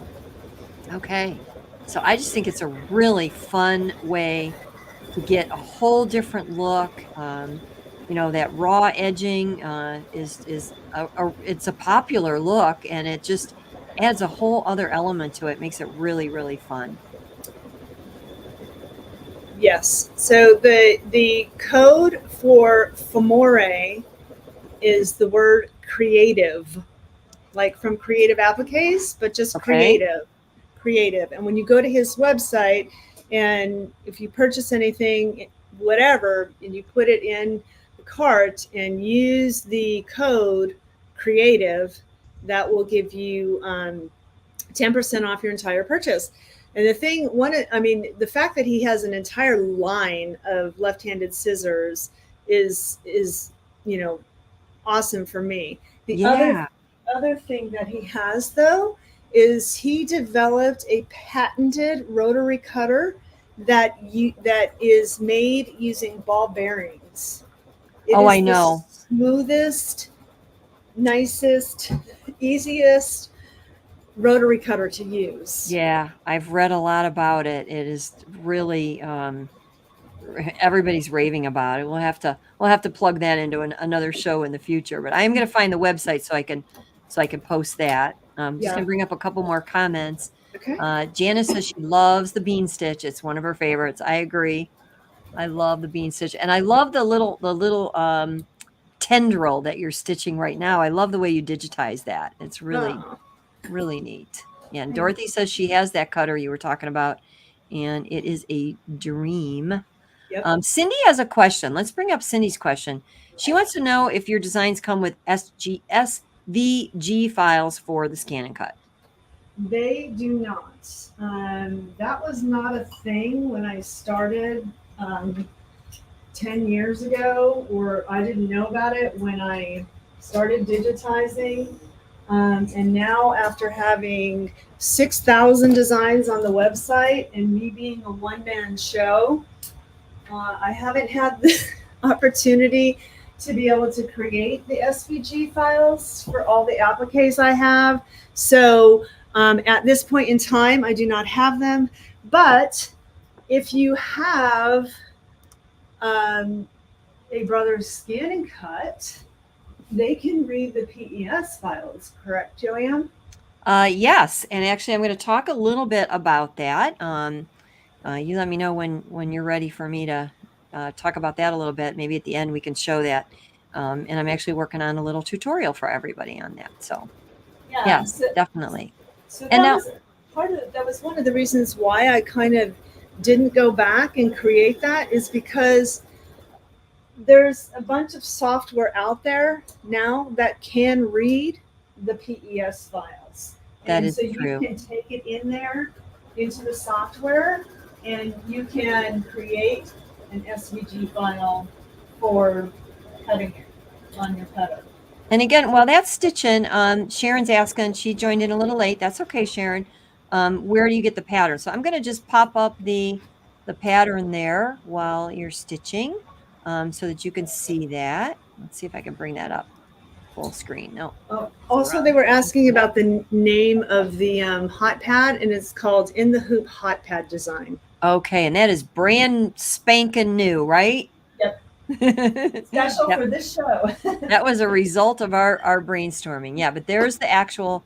S1: Okay. So I just think it's a really fun way to get a whole different look. You know, that raw edging is it's a popular look, and it just adds a whole other element to it. Makes it really, really fun.
S2: Yes. So the code for Famore is the word creative, like from Creative Appliques, but just
S1: Okay.
S2: creative. And when you go to his website, and if you purchase anything, whatever, and you put it in the cart and use the code creative, that will give you 10% off your entire purchase. And the thing, I mean, the fact that he has an entire line of left-handed scissors is awesome for me. The
S1: Yeah.
S2: other thing that he has though is he developed a patented rotary cutter that is made using ball bearings. It
S1: Oh, I
S2: is the
S1: know.
S2: smoothest, nicest, easiest rotary cutter to use.
S1: Yeah, I've read a lot about it. It is really everybody's raving about it. We'll have to plug that into another show in the future. But I am going to find the website so I can post that. Just going
S2: Yeah.
S1: to bring up a couple more comments.
S2: Okay.
S1: Janice says she loves the bean stitch. It's one of her favorites. I agree. I love the bean stitch, and I love the little tendril that you're stitching right now. I love the way you digitize that. It's really
S2: Oh,
S1: really neat. Yeah, and
S2: thank
S1: Dorothy says she has that cutter you were talking about, and it is a dream.
S2: yep.
S1: Cindy has a question. Let's bring up Cindy's question. She wants to know if your designs come with SVG files for the scan and cut.
S2: They do not. That was not a thing when I started 10 years ago, or I didn't know about it when I started digitizing. And now, after having 6,000 designs on the website and me being a one-man show, I haven't had the opportunity to be able to create the SVG files for all the appliques I have. So at this point in time, I do not have them. But if you have a brother's scan and cut, they can read the PES files, correct, Joanne?
S1: Yes, and actually, I'm going to talk a little bit about that. You let me know when you're ready for me to talk about that a little bit. Maybe at the end we can show that. And I'm actually working on a little tutorial for everybody on that. So
S2: Yeah.
S1: yes, definitely.
S2: So
S1: And now,
S2: that was one of the reasons why I kind of didn't go back and create that, is because there's a bunch of software out there now that can read the PES files.
S1: that
S2: And
S1: is
S2: so you
S1: true.
S2: can take it in there into the software, and you can create an SVG file for cutting it on your cutter.
S1: And again, while that's stitching, Sharon's asking, she joined in a little late. That's okay, Sharon. Where do you get the pattern? So I'm going to just pop up the pattern there while you're stitching, so that you can see that. Let's see if I can bring that up full screen. No,
S2: Also, they were asking about the name of the hot pad, and it's called In the Hoop Hot Pad Design.
S1: okay, and that is brand spanking new, right?
S2: Yep. Special
S1: Yep.
S2: for this show.
S1: That was a result of our brainstorming. Yeah, but there's the actual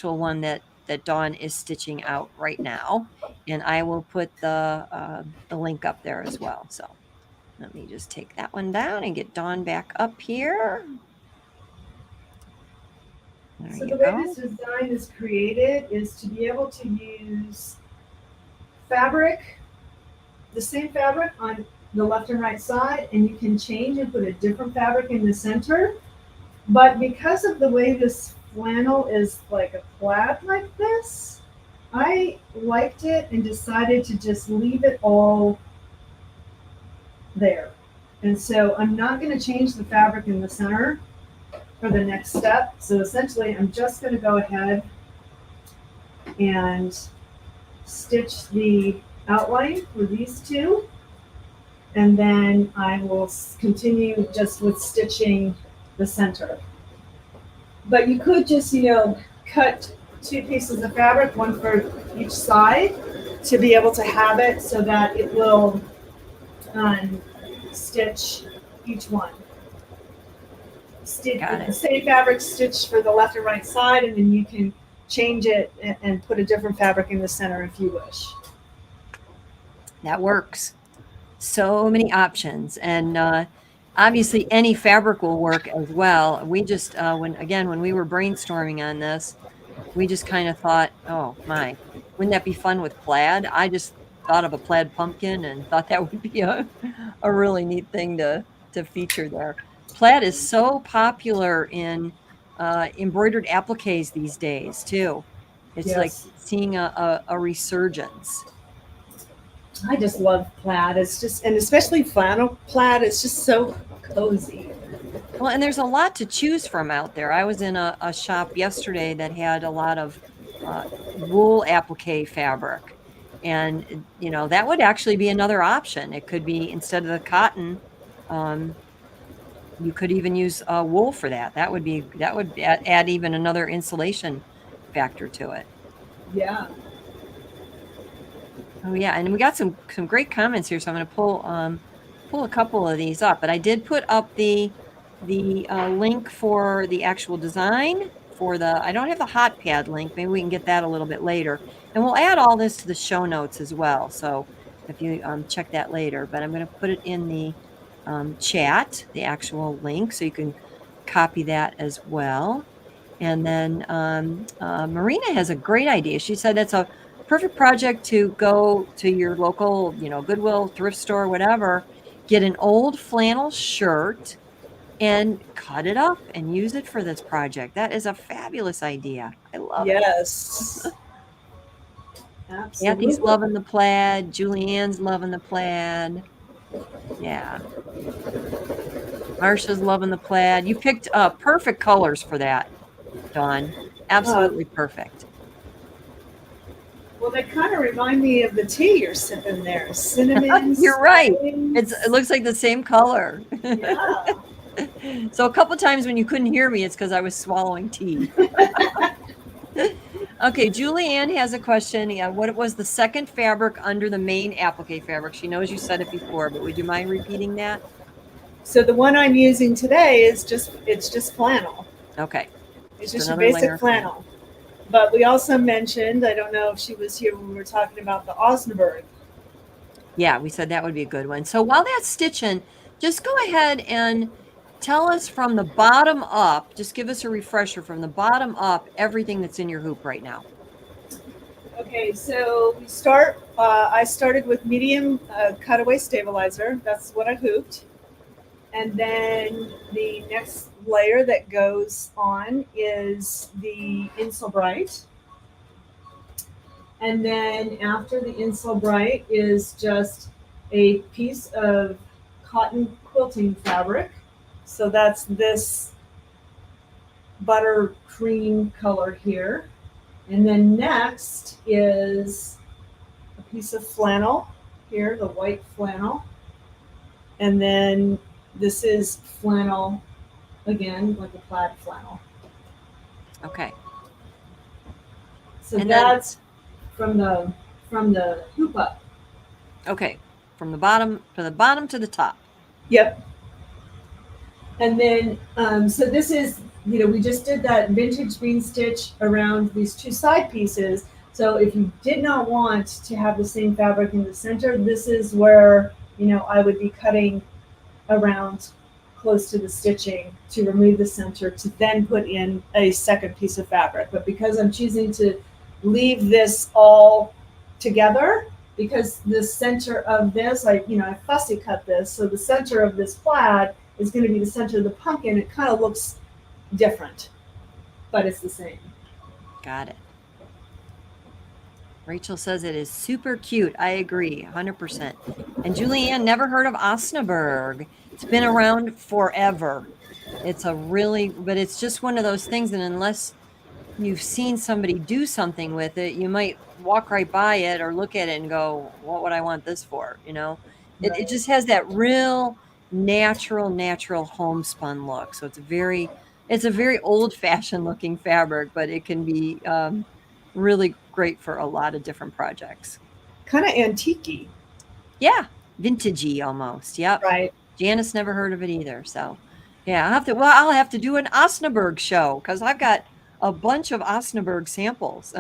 S1: one that Dawn is stitching out right now, and I will put the link up there as well. So let me just take that one down and get Dawn back up here. There
S2: So
S1: you
S2: the way
S1: go.
S2: this design is created is to be able to use fabric, the same fabric on the left and right side, and you can change and put a different fabric in the center. But because of the way this flannel is like a plaid like this, I liked it and decided to just leave it all there. And so I'm not going to change the fabric in the center for the next step. So essentially, I'm just going to go ahead and stitch the outline for these two. And then I will continue just with stitching the center. But you could just, cut two pieces of fabric, one for each side, to be able to have it so that it will stitch each one.
S1: Got
S2: The
S1: it.
S2: same fabric stitched for the left and right side, and then you can change it and put a different fabric in the center if you wish.
S1: That works. So many options. And obviously any fabric will work as well. We just, when we were brainstorming on this, we just kind of thought, oh my, wouldn't that be fun with plaid? I just thought of a plaid pumpkin and thought that would be a really neat thing to feature there. Plaid is so popular in embroidered appliques these days too. It's like
S2: Yes.
S1: seeing a resurgence.
S2: I just love plaid. It's just, and especially flannel plaid, it's just so cozy.
S1: Well, and there's a lot to choose from out there. I was in a shop yesterday that had a lot of wool applique fabric. And, that would actually be another option. It could be instead of the cotton, you could even use wool for that. That would add even another insulation factor to it.
S2: Yeah.
S1: Oh yeah, and we got some great comments here, so I'm going to pull a couple of these up. But I did put up the link for the actual design for the. I don't have the hot pad link. Maybe we can get that a little bit later, and we'll add all this to the show notes as well. So if you check that later, but I'm going to put it in the chat, the actual link, so you can copy that as well. And then Marina has a great idea. She said that's a perfect project to go to your local, Goodwill, thrift store, whatever, get an old flannel shirt and cut it up and use it for this project. That is a fabulous idea. I love it.
S2: Yes. Absolutely.
S1: Kathy's loving the plaid. Julianne's loving the plaid. Yeah. Marsha's loving the plaid. You picked perfect colors for that, Dawn. Absolutely perfect.
S2: Well, they kind of remind me of the tea you're sipping there. Cinnamon.
S1: You're right. It looks like the same color.
S2: Yeah.
S1: So a couple times when you couldn't hear me, it's because I was swallowing tea. Okay, Julianne has a question. Yeah, what was the second fabric under the main applique fabric? She knows you said it before, but would you mind repeating that?
S2: So the one I'm using today is just flannel.
S1: Okay.
S2: It's just a basic flannel. But we also mentioned, I don't know if she was here when we were talking about the Osnaburg.
S1: Yeah, we said that would be a good one. So while that's stitching, just go ahead and tell us from the bottom up, just give us a refresher from the bottom up, everything that's in your hoop right now.
S2: Okay, so I started with medium cutaway stabilizer. That's what I hooped. And then the next layer that goes on is the Insel Bright. And then after the Insel Bright is just a piece of cotton quilting fabric. So that's this butter cream color here. And then next is a piece of flannel here, the white flannel. And then this is flannel again, like a plaid flannel.
S1: Okay.
S2: So and that's from the hoop up.
S1: Okay. From the bottom to the top.
S2: Yep. And then, so this is, we just did that vintage bean stitch around these two side pieces. So if you did not want to have the same fabric in the center, this is where, I would be cutting around close to the stitching to remove the center to then put in a second piece of fabric. But because I'm choosing to leave this all together, because the center of this, I fussy cut this, so the center of this plaid is going to be the center of the pumpkin. It kind of looks different, but it's the same.
S1: Got it. Rachel says it is super cute. I agree, 100%. And Julianne never heard of Osnaburg. It's been around forever. But it's just one of those things that unless you've seen somebody do something with it, you might walk right by it or look at it and go, what would I want this for? It just has that real natural homespun look. So it's a very old fashioned looking fabric, but it can be really great for a lot of different projects.
S2: Kind of antique-y.
S1: Yeah, vintagey almost. Yep.
S2: Right.
S1: Janice never heard of it either. So, yeah, I'll have to do an Osnaburg show because I've got a bunch of Osnaburg samples.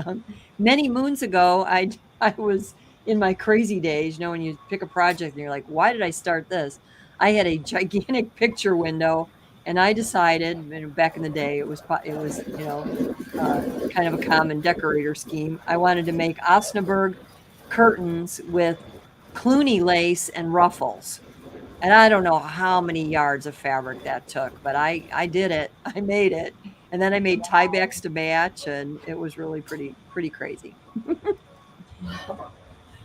S1: Many moons ago, I was in my crazy days, you know, when you pick a project and you're like, why did I start this? I had a gigantic picture window, and I decided, back in the day, it was, you know, kind of a common decorator scheme. I wanted to make Osnaburg curtains with Cluny lace and ruffles. And I don't know how many yards of fabric that took, but I did it. I made it. And then I made tie backs to match, and it was really pretty crazy.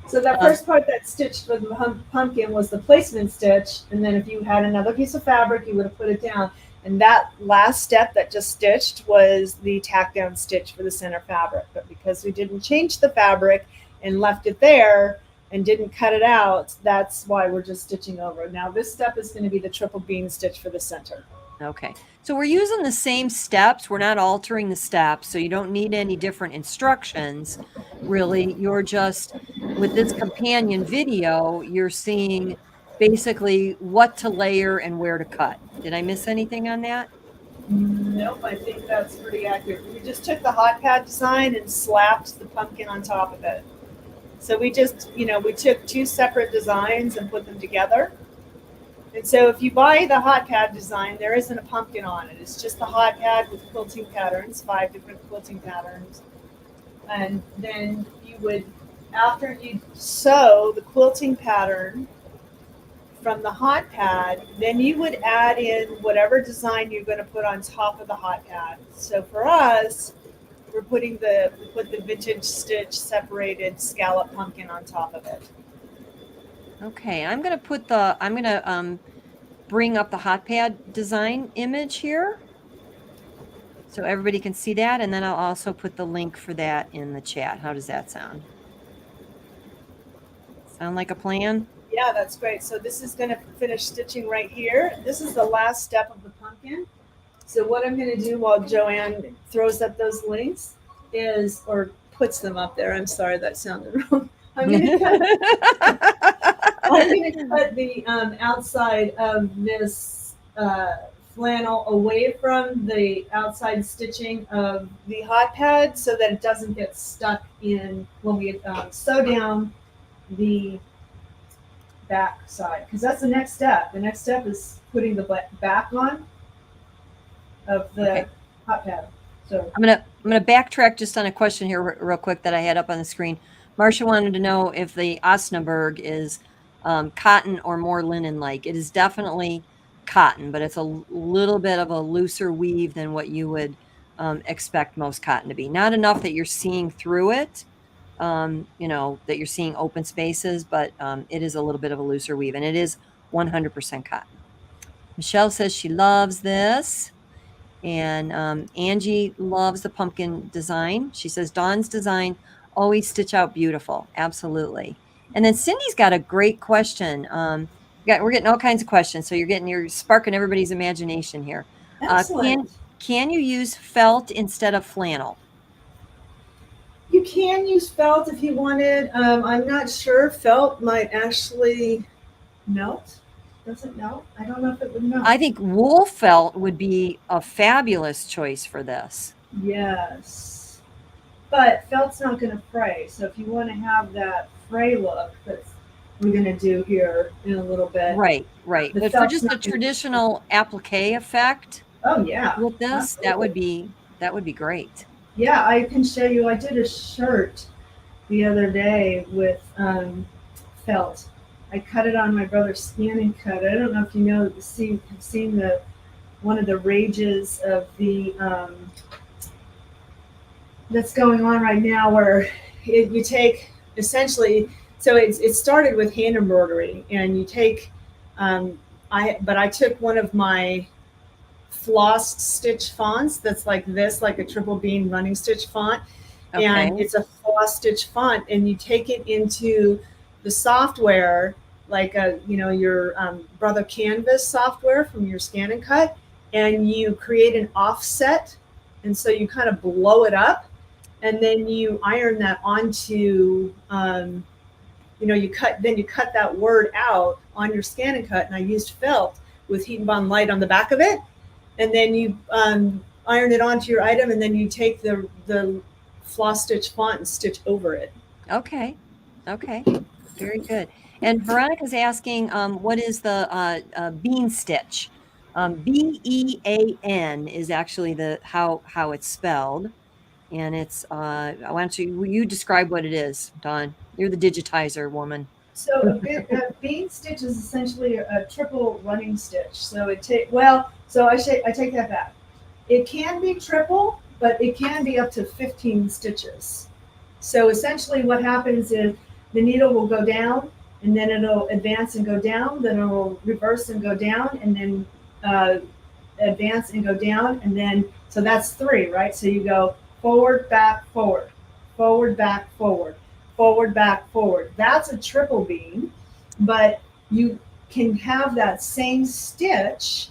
S2: So that
S1: Uh,
S2: first part that stitched with the pumpkin was the placement stitch, and then if you had another piece of fabric, you would have put it down. And that last step that just stitched was the tack down stitch for the center fabric. But because we didn't change the fabric and left it there and didn't cut it out, that's why we're just stitching over. Now this step is going to be the triple bean stitch for the center.
S1: Okay. So we're using the same steps. We're not altering the steps. So you don't need any different instructions, really. You're just, with this companion video, you're seeing basically what to layer and where to cut. Did I miss anything on that?
S2: Nope, I think that's pretty accurate. We just took the hot pad design and slapped the pumpkin on top of it. So we just, we took two separate designs and put them together. And so if you buy the hot pad design, there isn't a pumpkin on it. It's just the hot pad with quilting patterns, 5 different quilting patterns. And then you would, after you sew the quilting pattern from the hot pad, then you would add in whatever design you're going to put on top of the hot pad. So for us, we put the vintage stitch separated scallop pumpkin on top of it.
S1: Okay, I'm going to bring up the hot pad design image here so everybody can see that, and then I'll also put the link for that in the chat. How does that sound? Sound like a plan?
S2: Yeah, that's great. So this is going to finish stitching right here. This is the last step of the pumpkin. So what I'm going to do while Joanne throws up those links is, or puts them up there. I'm sorry, that sounded wrong. I'm going to cut the outside of this flannel away from the outside stitching of the hot pad so that it doesn't get stuck in when we sew down the back side, because that's the next step. The next step is putting the back on of the hot pad. So
S1: I'm gonna backtrack just on a question here real quick that I had up on the screen. Marcia wanted to know if the Osnaburg is cotton or more linen-like. It is definitely cotton, but it's a little bit of a looser weave than what you would expect most cotton to be. Not enough that you're seeing through it, that you're seeing open spaces, but it is a little bit of a looser weave, and it is 100% cotton. Michelle says she loves this. And Angie loves the pumpkin design. She says Dawn's design always stitch out beautiful. Absolutely. And then Cindy's got a great question. We're getting all kinds of questions, so you're sparking everybody's imagination here.
S2: excellent.
S1: Can you use felt instead of flannel?
S2: You can use felt if you wanted. I'm not sure. Felt might actually melt. Does it melt? I don't know if it would melt.
S1: I think wool felt would be a fabulous choice for this.
S2: Yes. But felt's not going to fray. So if you want to have that fray look that we're going to do here in a little bit.
S1: Right. But for just a traditional applique effect.
S2: Oh yeah.
S1: With this, absolutely. that would be great.
S2: Yeah, I can show you. I did a shirt the other day with felt. I cut it on my brother's scan and cut. I don't know if you know, have seen one of the rages of the that's going on right now, where you take essentially. So it started with hand embroidery, and you take. I took one of my floss stitch fonts that's like this, like a triple bean running stitch font, and it's a floss stitch font, and you take it into the software like your Brother Canvas software from your Scan and Cut, and you create an offset, and so you kind of blow it up, and then you iron that onto you cut that word out on your Scan and Cut, and I used felt with Heat and Bond Light on the back of it, and then you iron it onto your item, and then you take the floss stitch font and stitch over it.
S1: Okay. Okay. Very good. And Veronica's asking, what is the bean stitch? Bean is actually the how it's spelled, and it's why don't you describe what it is, Dawn? You're the digitizer woman.
S2: So a bean stitch is essentially a triple running stitch. So I take that back. It can be triple, but it can be up to 15 stitches. So essentially what happens is the needle will go down, and then it'll advance and go down, then it will reverse and go down, and then advance and go down, and then, so that's 3, right? So you go forward, back, forward, forward, back, forward, forward, back, forward. That's a triple bean, but you can have that same stitch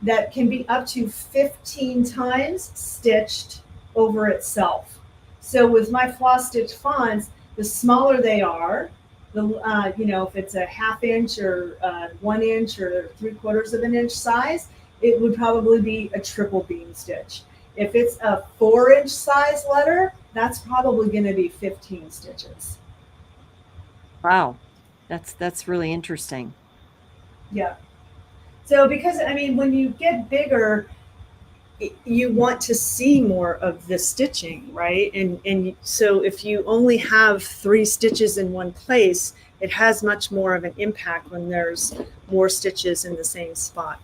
S2: that can be up to 15 times stitched over itself. So with my floss stitch fonts, the smaller they are, if it's a 1/2 inch or 1 inch or 3/4 of an inch size, it would probably be a triple bean stitch. If it's a 4-inch size letter, that's probably going to be 15 stitches.
S1: Wow, that's really interesting.
S2: Yeah. So because when you get bigger, you want to see more of the stitching, right? And so if you only have 3 stitches in one place, it has much more of an impact when there's more stitches in the same spot.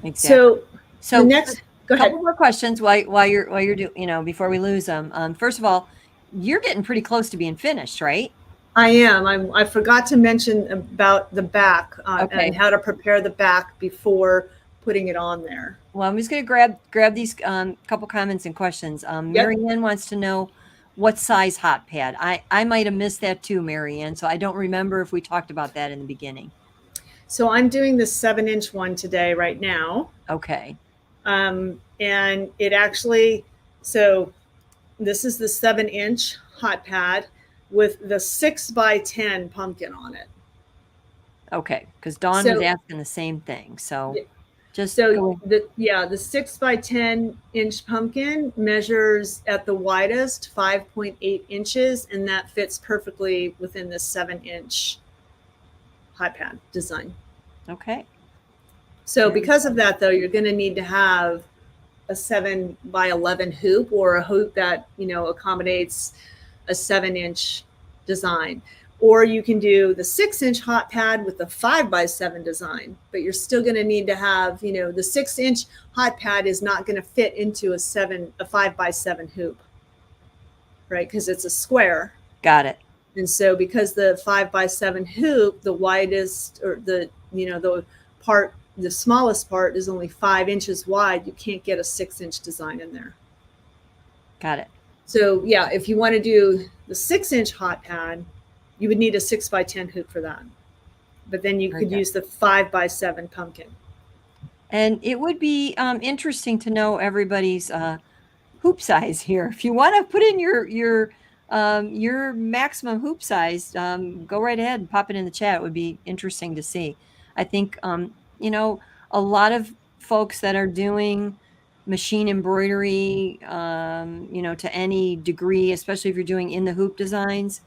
S1: Exactly. So
S2: the next, go ahead.
S1: Couple more questions while you're doing, before we lose them. First of all, you're getting pretty close to being finished, right?
S2: I am. I forgot to mention about the back
S1: Okay.
S2: and how to prepare the back before putting it on there.
S1: Well, I'm just going to grab these couple comments and questions. Mary Ann wants to know what size hot pad. I might have missed that too, Mary Ann. So I don't remember if we talked about that in the beginning.
S2: So I'm doing the 7-inch one today right now.
S1: Okay.
S2: And it actually, so this is the 7-inch hot pad with the 6x10 pumpkin on it.
S1: Okay, because Dawn was asking the same thing. So
S2: the 6x10 inch pumpkin measures at the widest 5.8 inches, and that fits perfectly within the 7-inch hot pad design.
S1: Okay.
S2: So because of that, though, you're going to need to have a 7x11 hoop, or a hoop that accommodates a 7-inch design. Or you can do the 6-inch hot pad with the 5x7 design, but you're still going to need to have, the 6-inch hot pad is not going to fit into a 5x7 hoop, right? Because it's a square.
S1: Got it.
S2: And so because the 5x7 hoop, the widest, or the smallest part is only 5 inches wide, you can't get a 6-inch design in there.
S1: Got it.
S2: So yeah, if you want to do the 6-inch hot pad, you would need a 6x10 hoop for that. But then you could use the 5x7 pumpkin. And
S1: it would be interesting to know everybody's hoop size here. If you want to put in your maximum hoop size, go right ahead and pop it in the chat. It would be interesting to see. I think a lot of folks that are doing machine embroidery, to any degree, especially if you're doing in the hoop designs,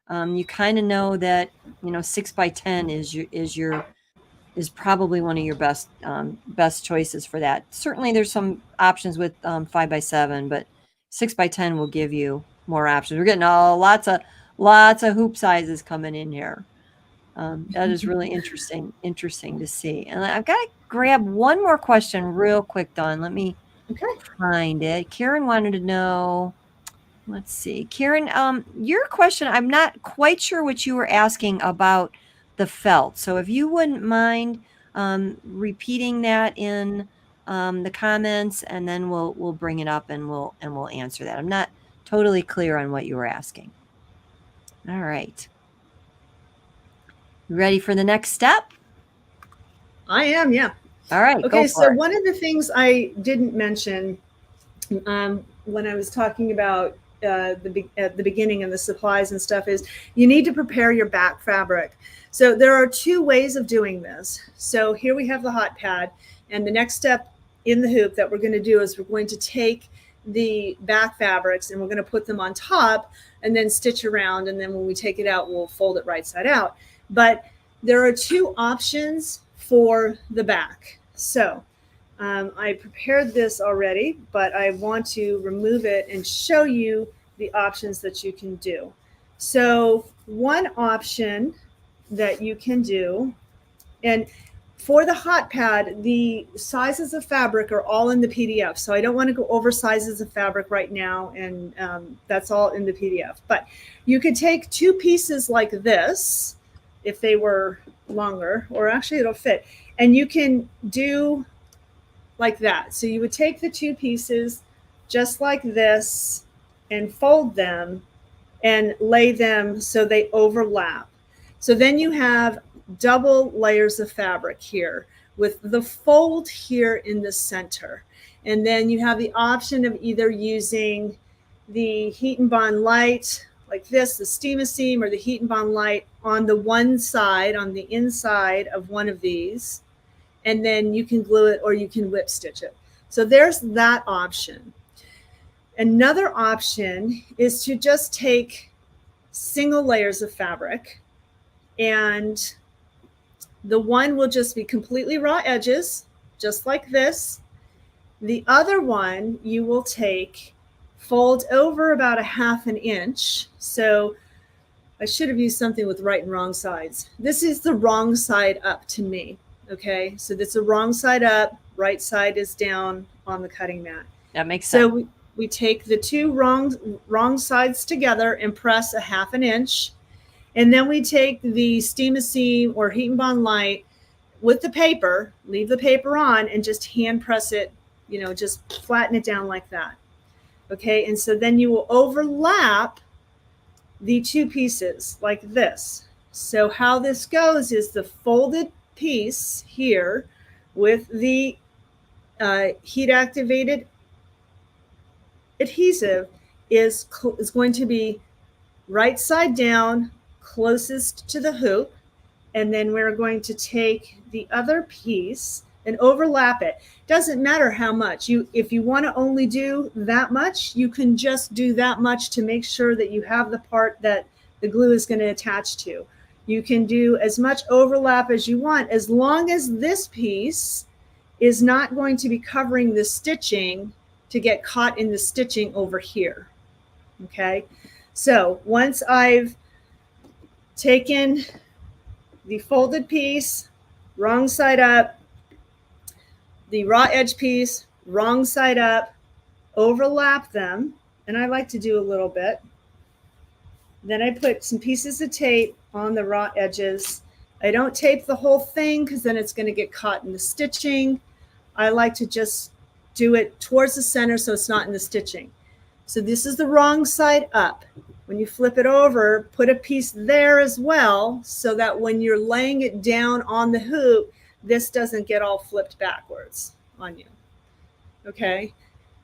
S1: you kind of know that 6x10 is probably one of your best choices for that. Certainly, there's some options with 5x7, but 6x10 will give you more options. We're getting lots of hoop sizes coming in here. That is really interesting to see. And I've got to grab one more question real quick, Dawn. Let me find it. Karen wanted to know. Let's see. Karen, your question, I'm not quite sure what you were asking about the felt. So if you wouldn't mind repeating that in the comments, and then we'll bring it up and we'll answer that. I'm not totally clear on what you were asking. All right. Ready for the next step?
S2: I am, yeah.
S1: All right,
S2: Okay,
S1: go
S2: so
S1: for it.
S2: one of the things I didn't mention when I was talking about at the beginning and the supplies and stuff is you need to prepare your back fabric. So there are two ways of doing this. So here we have the hot pad, and the next step in the hoop that we're going to do is we're going to take the back fabrics and we're going to put them on top and then stitch around, and then when we take it out, we'll fold it right side out. But there are two options for the back. So I prepared this already, but I want to remove it and show you the options that you can do. So one option that you can do, and for the hot pad, the sizes of fabric are all in the PDF. So I don't want to go over sizes of fabric right now, and that's all in the PDF. But you could take two pieces like this, if they were longer, or actually it'll fit, and you can do like that. So you would take the two pieces just like this and fold them and lay them so they overlap. So then you have double layers of fabric here with the fold here in the center. And then you have the option of either using the Heat and Bond Light like this, the Steam-A-Seam, or the Heat and Bond Light on the one side, on the inside of one of these, and then you can glue it or you can whip stitch it. So there's that option. Another option is to just take single layers of fabric, and the one will just be completely raw edges, just like this. The other one you will take, fold over about a 1/2 inch. So I should have used something with right and wrong sides. This is the wrong side up to me. Okay, so that's the wrong side up, right side is down on the cutting mat.
S1: That makes sense.
S2: So we take the two wrong sides together and press a 1/2 inch. And then we take the Steam-A-Seam or Heat and Bond Light with the paper, leave the paper on, and just hand press it, just flatten it down like that. Okay, and so then you will overlap the two pieces like this. So how this goes is the folded piece here with the heat activated adhesive is going to be right side down, closest to the hoop, and then we're going to take the other piece and overlap it. Doesn't matter how much. If you want to only do that much, you can just do that much to make sure that you have the part that the glue is going to attach to. You can do as much overlap as you want, as long as this piece is not going to be covering the stitching to get caught in the stitching over here. Okay, so once I've taken the folded piece, wrong side up, the raw edge piece, wrong side up, overlap them, and I like to do a little bit. Then I put some pieces of tape on the raw edges. I don't tape the whole thing because then it's going to get caught in the stitching. I like to just do it towards the center so it's not in the stitching. So this is the wrong side up. When you flip it over, put a piece there as well so that when you're laying it down on the hoop, this doesn't get all flipped backwards on you. Okay,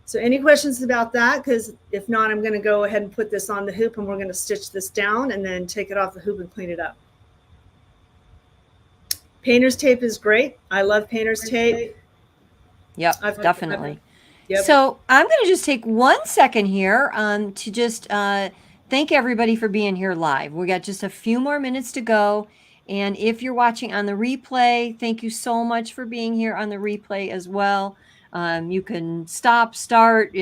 S2: so any questions about that? Because if not, I'm going to go ahead and put this on the hoop and we're going to stitch this down and then take it off the hoop and clean it up. Painter's tape is great. I love painter's tape.
S1: Yep, definitely.
S2: Yep.
S1: So I'm going to just take 1 second here to just thank everybody for being here live. We got just a few more minutes to go. And if you're watching on the replay, thank you so much for being here on the replay as well. You can stop, start,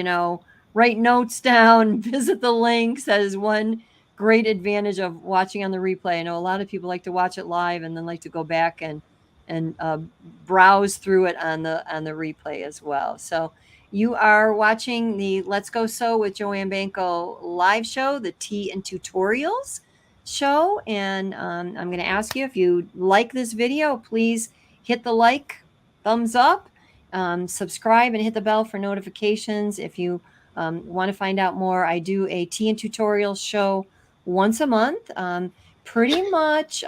S1: write notes down, visit the links. That is one great advantage of watching on the replay. I know a lot of people like to watch it live and then like to go back and browse through it on the replay as well. So you are watching the Let's Go Sew with Joanne Banko live show, the Tea and Tutorials show. And I'm going to ask you, if you like this video, please hit the like, thumbs up, subscribe, and hit the bell for notifications. If you want to find out more, I do a Tea and Tutorials show once a month. pretty much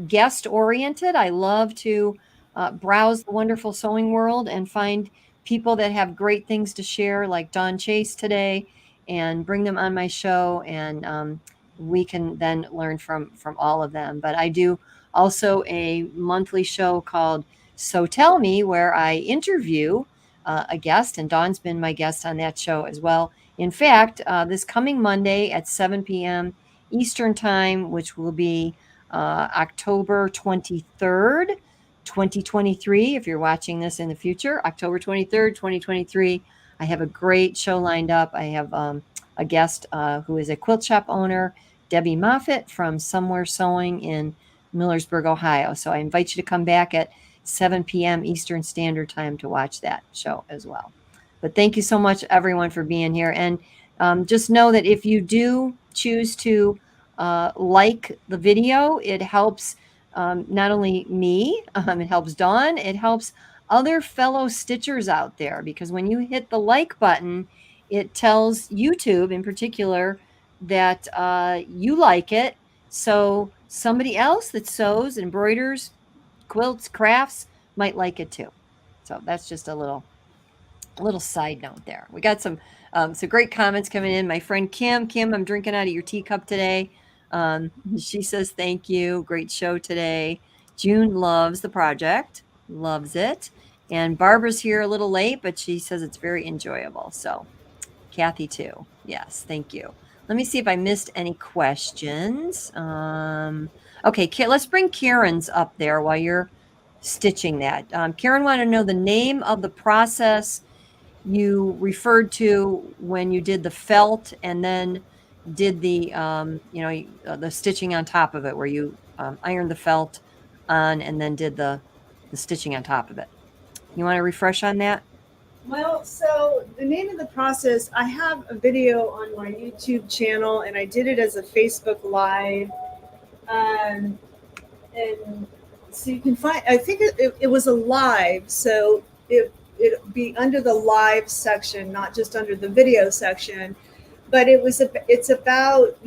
S1: guest oriented. I love to browse the wonderful sewing world and find people that have great things to share, like Dawn Chace today, and bring them on my show, and we can then learn from all of them. But I do also a monthly show called So Tell Me, where I interview a guest, and Dawn's been my guest on that show as well. In fact, this coming Monday at 7 p.m. Eastern Time, which will be October 23rd, 2023. If you're watching this in the future, October 23rd, 2023, I have a great show lined up. I have a guest who is a quilt shop owner, Debbie Moffett from Somewhere Sewing in Millersburg, Ohio. So I invite you to come back at 7 p.m. Eastern Standard Time to watch that show as well. But thank you so much, everyone, for being here. And just know that if you do choose to like the video, it helps not only me, it helps Dawn, it helps other fellow stitchers out there, because when you hit the like button, it tells YouTube in particular that you like it. So somebody else that sews, embroiders, quilts, crafts might like it too. So that's just a little side note there. We got some great comments coming in. My friend Kim, I'm drinking out of your teacup today. She says, thank you. Great show today. June loves the project, loves it. And Barbara's here a little late, but she says it's very enjoyable. So Kathy too. Yes, thank you. Let me see if I missed any questions. Okay, let's bring Karen's up there while you're stitching that. Karen wanted to know the name of the process you referred to when you did the felt and then did the the stitching on top of it, where you ironed the felt on and then did the stitching on top of it. You want to refresh on that?
S2: Well, so the name of the process, I have a video on my YouTube channel, and I did it as a Facebook Live. And so you can find, I think it was a live, so it'd be under the live section, not just under the video section. But it's about,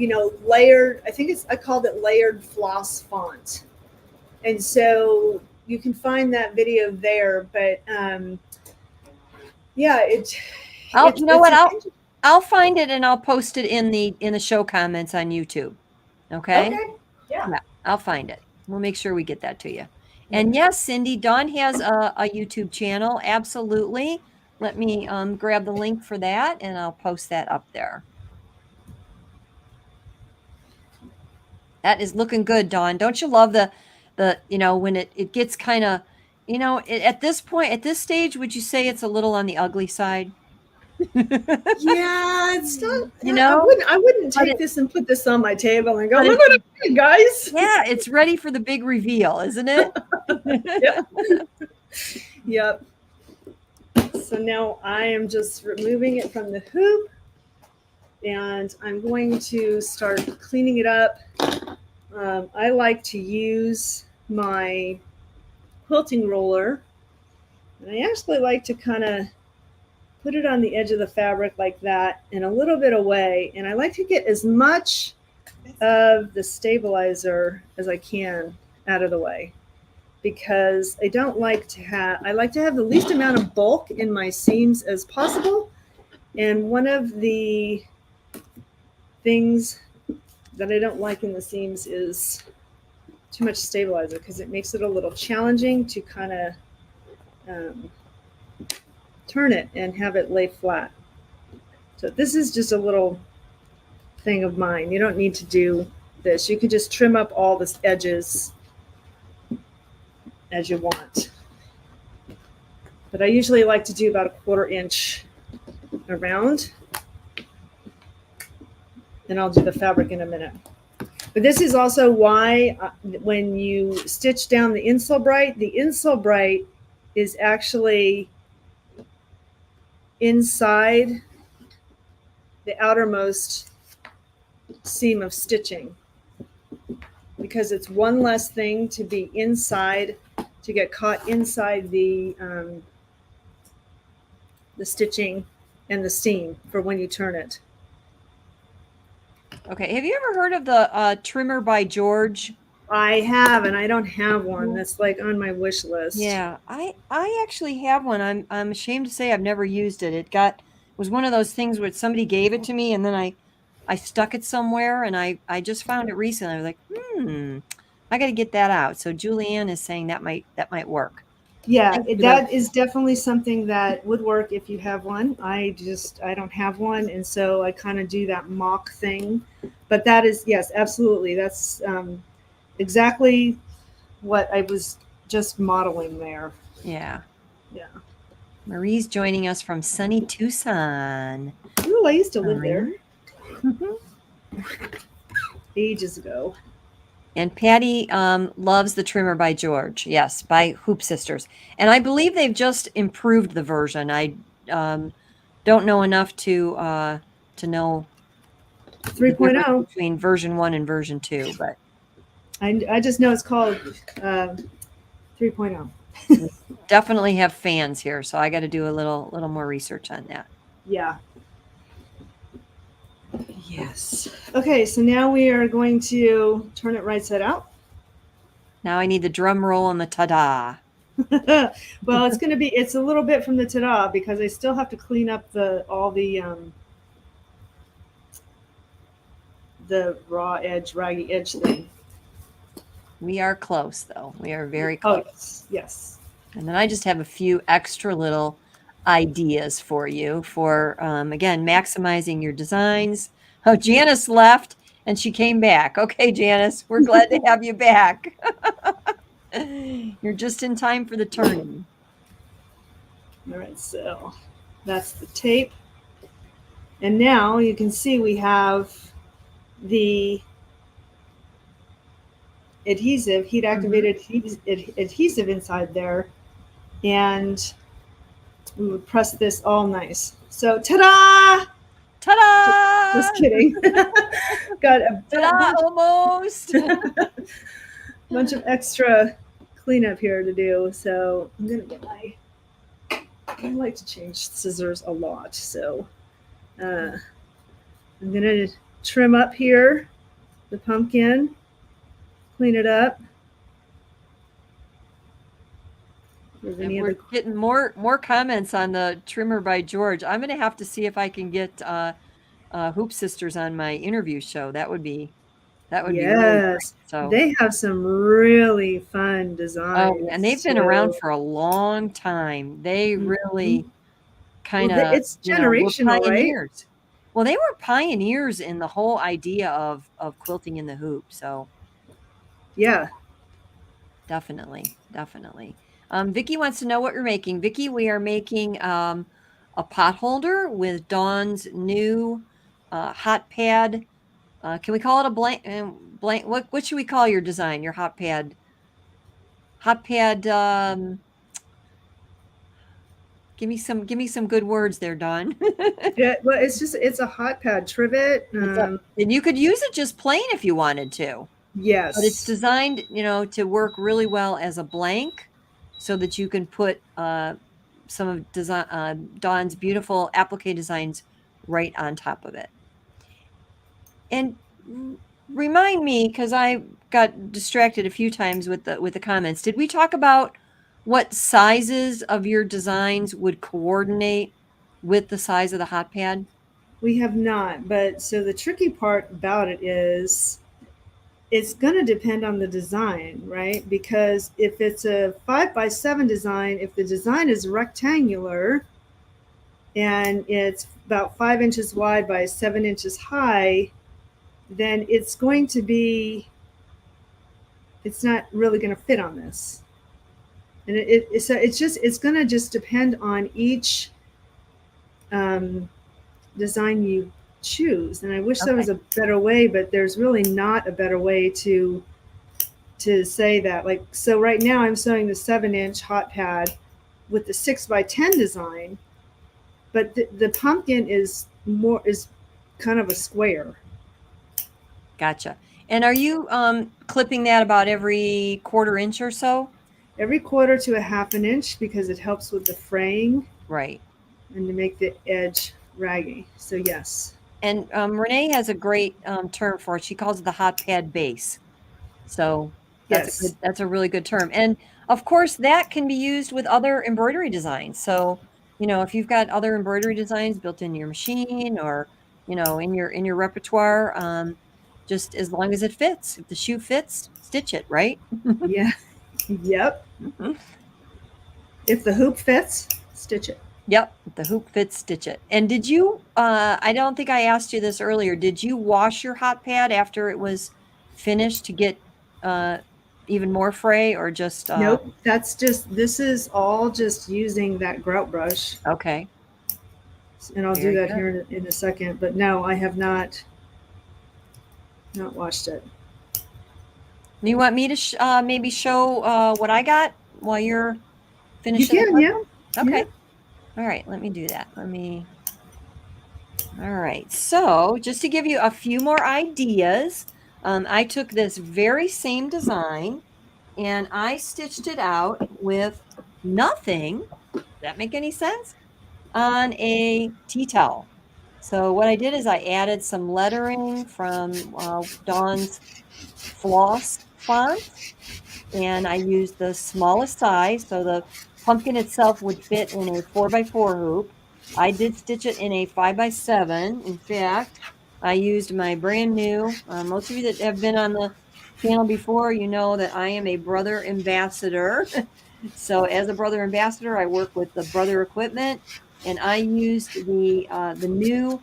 S2: layered, I called it layered floss font. And so you can find that video there, but yeah,
S1: you know what? I'll find it and I'll post it in the show comments on YouTube. Okay?
S2: Okay. Yeah.
S1: I'll find it. We'll make sure we get that to you. And yes, Cindy, Dawn has a YouTube channel. Absolutely. Let me grab the link for that and I'll post that up there. That is looking good, Dawn. Don't you love the when it gets kind of, at this point, at this stage, would you say it's a little on the ugly side?
S2: Yeah, it's not. I wouldn't take this and put this on my table and go, look what I did, guys.
S1: Yeah, it's ready for the big reveal, isn't it?
S2: Yep. So now I am just removing it from the hoop, and I'm going to start cleaning it up. I like to use my quilting roller, and I actually like to kind of put it on the edge of the fabric like that and a little bit away. And I like to get as much of the stabilizer as I can out of the way, because I like to have the least amount of bulk in my seams as possible. And one of the things that I don't like in the seams is too much stabilizer, because it makes it a little challenging to kind of turn it and have it lay flat. So this is just a little thing of mine. You don't need to do this. You can just trim up all the edges as you want. But I usually like to do about 1/4 inch around. And I'll do the fabric in a minute. But this is also why when you stitch down the insole bright is actually inside the outermost seam of stitching, because it's one less thing to be inside, to get caught inside the stitching and the seam for when you turn it.
S1: Okay. Have you ever heard of the trimmer by George?
S2: I have, and I don't have one. That's like on my wish list.
S1: Yeah, I actually have one. I'm ashamed to say I've never used it. Was one of those things where somebody gave it to me and then I stuck it somewhere and I just found it recently. I was like, I got to get that out. So Julianne is saying that might work.
S2: Yeah,
S1: Thanks for the
S2: that is definitely something that would work if you have one. I don't have one, and so I kind of do that mock thing. But that is, yes, absolutely. That's exactly what I was just modeling there.
S1: yeah.
S2: Yeah.
S1: Marie's joining us from sunny Tucson.
S2: Ooh, I used to live there
S1: Marie. Mhm.
S2: ages ago.
S1: And Patty loves the trimmer by George. Yes, by Hoop Sisters. And I believe they've just improved the version. I don't know enough to know the difference
S2: 3.0.
S1: between version 1 and version 2, but
S2: I just know it's called 3.0.
S1: we definitely have fans here, so I got to do a little more research on that.
S2: Yeah. Yes. Okay, so now we are going to turn it right side out.
S1: Now I need the drum roll and the ta-da.
S2: Well, it's a little bit from the ta-da because I still have to clean up all the raw edge, raggy edge thing.
S1: We are close, though. We are very
S2: Oh,
S1: close.
S2: yes.
S1: And then I just have a few extra little ideas for you for, again, maximizing your designs. Oh, Janice left and she came back. Okay, Janice, we're glad to have you back. You're just in time for the turning.
S2: All right, so that's the tape. And now you can see we have the adhesive, heat activated adhesive inside there. And we would press this all nice. So ta-da!
S1: Ta-da!
S2: Just kidding. Got a
S1: Ta-da, almost.
S2: bunch of extra cleanup here to do. So I'm gonna get I like to change scissors a lot. So I'm gonna trim up here the pumpkin, clean it up.
S1: And we're getting more comments on the trimmer by George. I'm going to have to see if I can get Hoop Sisters on my interview show. That would be really great.
S2: Yes,
S1: So,
S2: they have some really fun
S1: and they've
S2: designs
S1: been
S2: too.
S1: around for a long time. They
S2: Mhm.
S1: really kind
S2: Well,
S1: of,
S2: it's
S1: were
S2: generational, right?
S1: pioneers. Well, they were pioneers in the whole idea of quilting in the hoop. So,
S2: Yeah.
S1: definitely, definitely. Vicky wants to know what you're making. Vicky, we are making a pot holder with Dawn's new hot pad. Can we call it a blank? Blank. What should we call your design? Your hot pad. Hot pad. Give me some good words there, Dawn.
S2: Yeah, well, it's a hot pad trivet.
S1: And you could use it just plain if you wanted to. But it's
S2: Yes.
S1: designed, to work really well as a blank so that you can put some of Dawn's beautiful applique designs right on top of it. And remind me, because I got distracted a few times with the comments. Did we talk about what sizes of your designs would coordinate with the size of the hot pad?
S2: We have not, but so the tricky part about it is it's going to depend on the design, right? Because if it's a 5x7 design, if the design is rectangular and it's about 5 inches wide by 7 inches high, then it's not really going to fit on this. And it's going to just depend on each design you choose. And I wish there was a better way, but there's really not a better way to say that. Like, so right now I'm sewing the 7-inch hot pad with the 6x10 design, but the pumpkin is kind of a square.
S1: Gotcha. And are you clipping that about every 1/4 inch or so?
S2: Every 1/4 to a 1/2 inch because it helps with the fraying
S1: Right.
S2: and to make the edge raggy. So yes.
S1: And Renee has a great term for it. She calls it the hot pad base. So
S2: Yes.
S1: that's a really good term. And of course, that can be used with other embroidery designs. So, if you've got other embroidery designs built into your machine or, in your repertoire, just as long as it fits. If the shoe fits, stitch it, right?
S2: Yeah. Yep.
S1: Mhm.
S2: If the hoop fits, stitch it.
S1: Yep, if the hoop fits, stitch it. And I don't think I asked you this earlier. Did you wash your hot pad after it was finished to get uh, even more fray or just,
S2: Nope. This is all just using that grout brush.
S1: okay,
S2: And I'll do
S1: very
S2: that
S1: good.
S2: here in a second. But no, I have not washed it.
S1: Do you want me to maybe show what I got while you're
S2: You
S1: finishing the
S2: can,
S1: first
S2: yeah.
S1: one?
S2: Yeah.
S1: Okay. All right, let me do that. All right. So just to give you a few more ideas, I took this very same design and I stitched it out with nothing. Does that make any sense? On a tea towel. So what I did is I added some lettering from Dawn's floss font, and I used the smallest size, so the pumpkin itself would fit in a 4x4 hoop. I did stitch it in a 5x7. In fact, I used my brand new, most of you that have been on the channel before, you know that I am a brother ambassador. So as a brother ambassador, I work with the brother equipment, and I used the new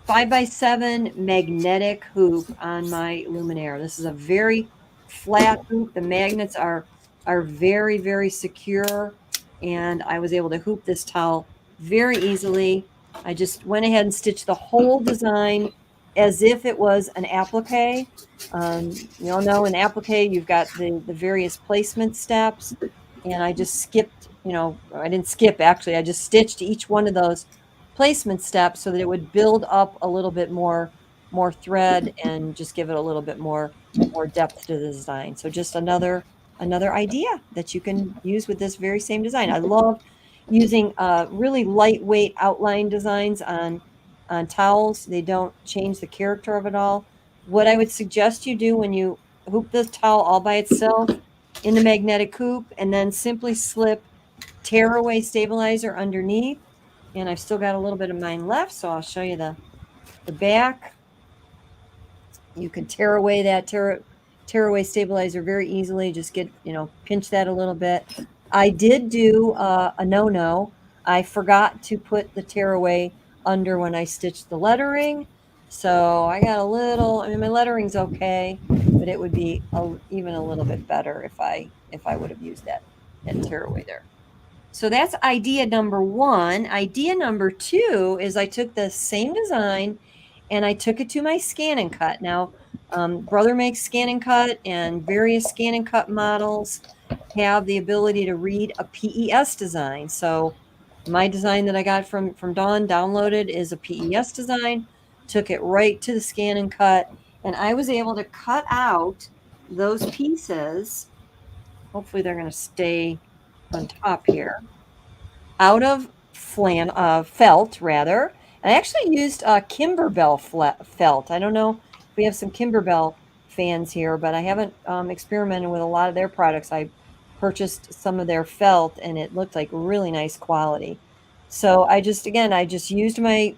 S1: 5x7 magnetic hoop on my luminaire. This is a very flat hoop. The magnets are very, very secure, and I was able to hoop this towel very easily. I just went ahead and stitched the whole design as if it was an applique. You all know in applique you've got the various placement steps, and I just skipped. I didn't skip actually. I just stitched each one of those placement steps so that it would build up a little bit more thread and just give it a little bit more depth to the design. So just another idea that you can use with this very same design. I love using really lightweight outline designs on towels. They don't change the character of it all. What I would suggest you do when you hoop the towel all by itself in the magnetic hoop and then simply slip tearaway stabilizer underneath, and I've still got a little bit of mine left, so I'll show you the back. You can tear away that tearaway stabilizer very easily. Just pinch that a little bit. I did do a no-no. I forgot to put the tearaway under when I stitched the lettering. So I got a little, I mean, my lettering's okay, but it would be even a little bit better if I would have used that tearaway there. So that's idea number one. Idea number two is I took the same design and I took it to my scan and cut. Now, Brother makes scan and cut, and various scan and cut models have the ability to read a PES design. So my design that I got from Dawn downloaded is a PES design, took it right to the scan and cut, and I was able to cut out those pieces. Hopefully they're going to stay on top here out of felt rather. And I actually used Kimberbell felt. I don't know if we have some Kimberbell fans here, but I haven't experimented with a lot of their products. I purchased some of their felt, and it looked like really nice quality. So I just used my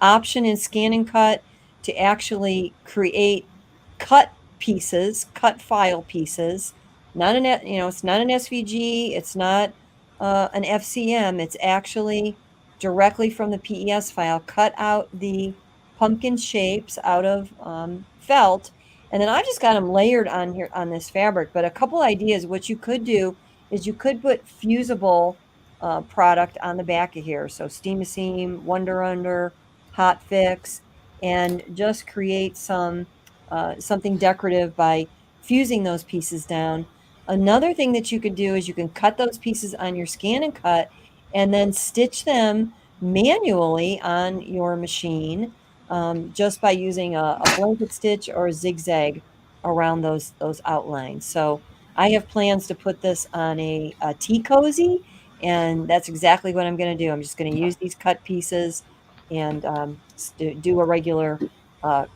S1: option in Scan and Cut to actually create cut pieces, cut file pieces. Not an, it's not an SVG. It's not an FCM. It's actually directly from the PES file, cut out the pumpkin shapes out of felt, and then I just got them layered on here on this fabric. But a couple ideas, what you could do is you could put fusible product on the back of here. So Steam a Seam, Wonder Under, Hot Fix, and just create something decorative by fusing those pieces down. Another thing that you could do is you can cut those pieces on your scan and cut and then stitch them manually on your machine, just by using a blanket stitch or a zigzag around those outlines. So I have plans to put this on a tea cozy, and that's exactly what I'm going to do. I'm just going to use these cut pieces and do a regular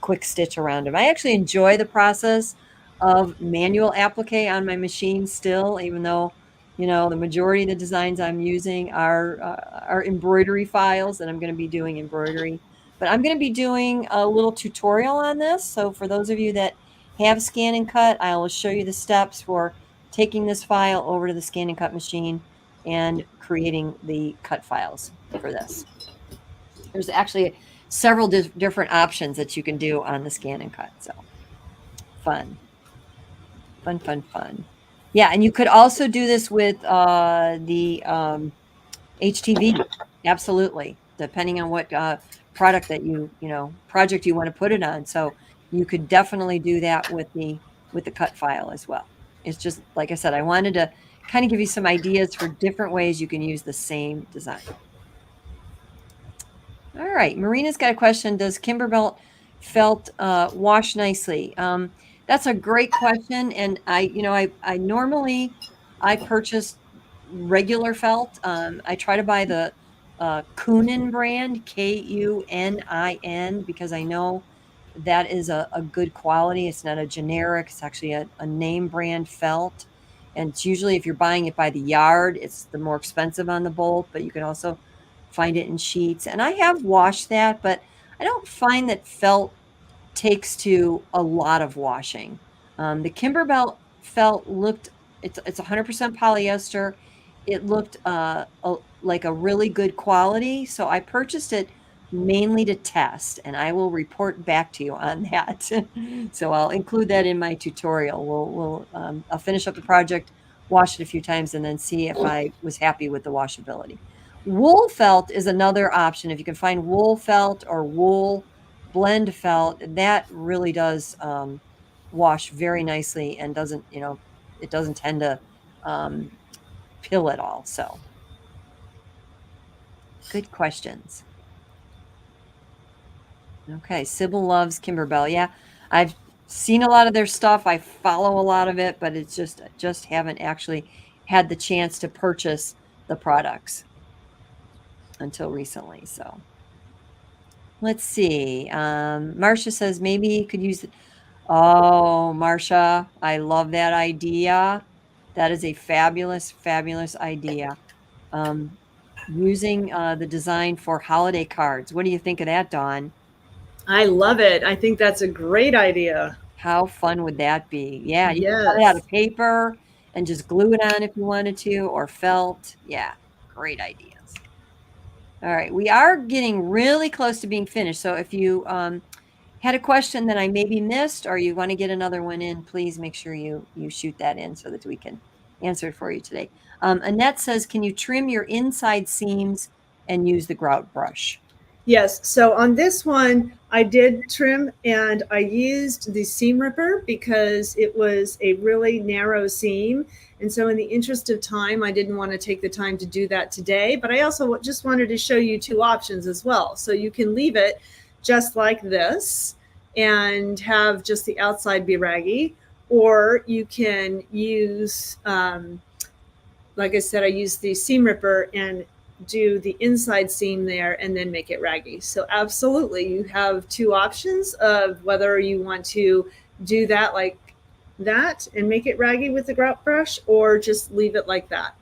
S1: quick stitch around them. I actually enjoy the process of manual applique on my machine still, even though, the majority of the designs I'm using are embroidery files, and I'm going to be doing embroidery. But I'm going to be doing a little tutorial on this. So for those of you that have Scan and Cut, I will show you the steps for taking this file over to the Scan and Cut machine and creating the cut files for this. There's actually several different options that you can do on the Scan and Cut. So fun. Yeah, and you could also do this with the HTV. Absolutely, depending on what product that project you want to put it on. So you could definitely do that with the cut file as well. It's just like I said, I wanted to kind of give you some ideas for different ways you can use the same design. All right, Marina's got a question. Does Kimberbelt felt wash nicely? That's a great question, and I normally purchase regular felt. I try to buy the Kunin brand, Kunin, because I know that is a good quality. It's not a generic. It's actually a name brand felt, and it's usually, if you're buying it by the yard, it's the more expensive on the bolt, but you can also find it in sheets. And I have washed that, but I don't find that felt takes to a lot of washing. The Kimberbelt felt looked, it's 100% polyester. It looked like a really good quality. So I purchased it mainly to test, and I will report back to you on that. So I'll include that in my tutorial. I'll finish up the project, wash it a few times, and then see if I was happy with the washability. Wool felt is another option. If you can find wool felt or wool blend felt, that really does wash very nicely and doesn't, it doesn't tend to pill at all. So good questions. Okay, Sybil loves Kimberbell. Yeah, I've seen a lot of their stuff. I follow a lot of it, but it's just haven't actually had the chance to purchase the products until recently. So let's see. Marcia says maybe you could use. Oh, Marcia, I love that idea. That is a fabulous, fabulous idea. Using the design for holiday cards. What do you think of that, Dawn?
S2: I love it. I think that's a great idea.
S1: How fun would that be? Yeah, you can cut it out
S2: Yes.
S1: of paper and just glue it on if you wanted to, or felt. Yeah, great ideas. All right, we are getting really close to being finished. So if you had a question that I maybe missed, or you want to get another one in, please make sure you shoot that in so that we can answer it for you today. Annette says, can you trim your inside seams and use the grout brush?
S2: Yes. So on this one, I did trim and I used the seam ripper because it was a really narrow seam. And so in the interest of time, I didn't want to take the time to do that today, but I also just wanted to show you two options as well. So you can leave it just like this and have just the outside be raggy, or you can use, like I said, I use the seam ripper and do the inside seam there and then make it raggy. So absolutely, you have two options of whether you want to do that like that and make it raggy with the grout brush, or just leave it like that.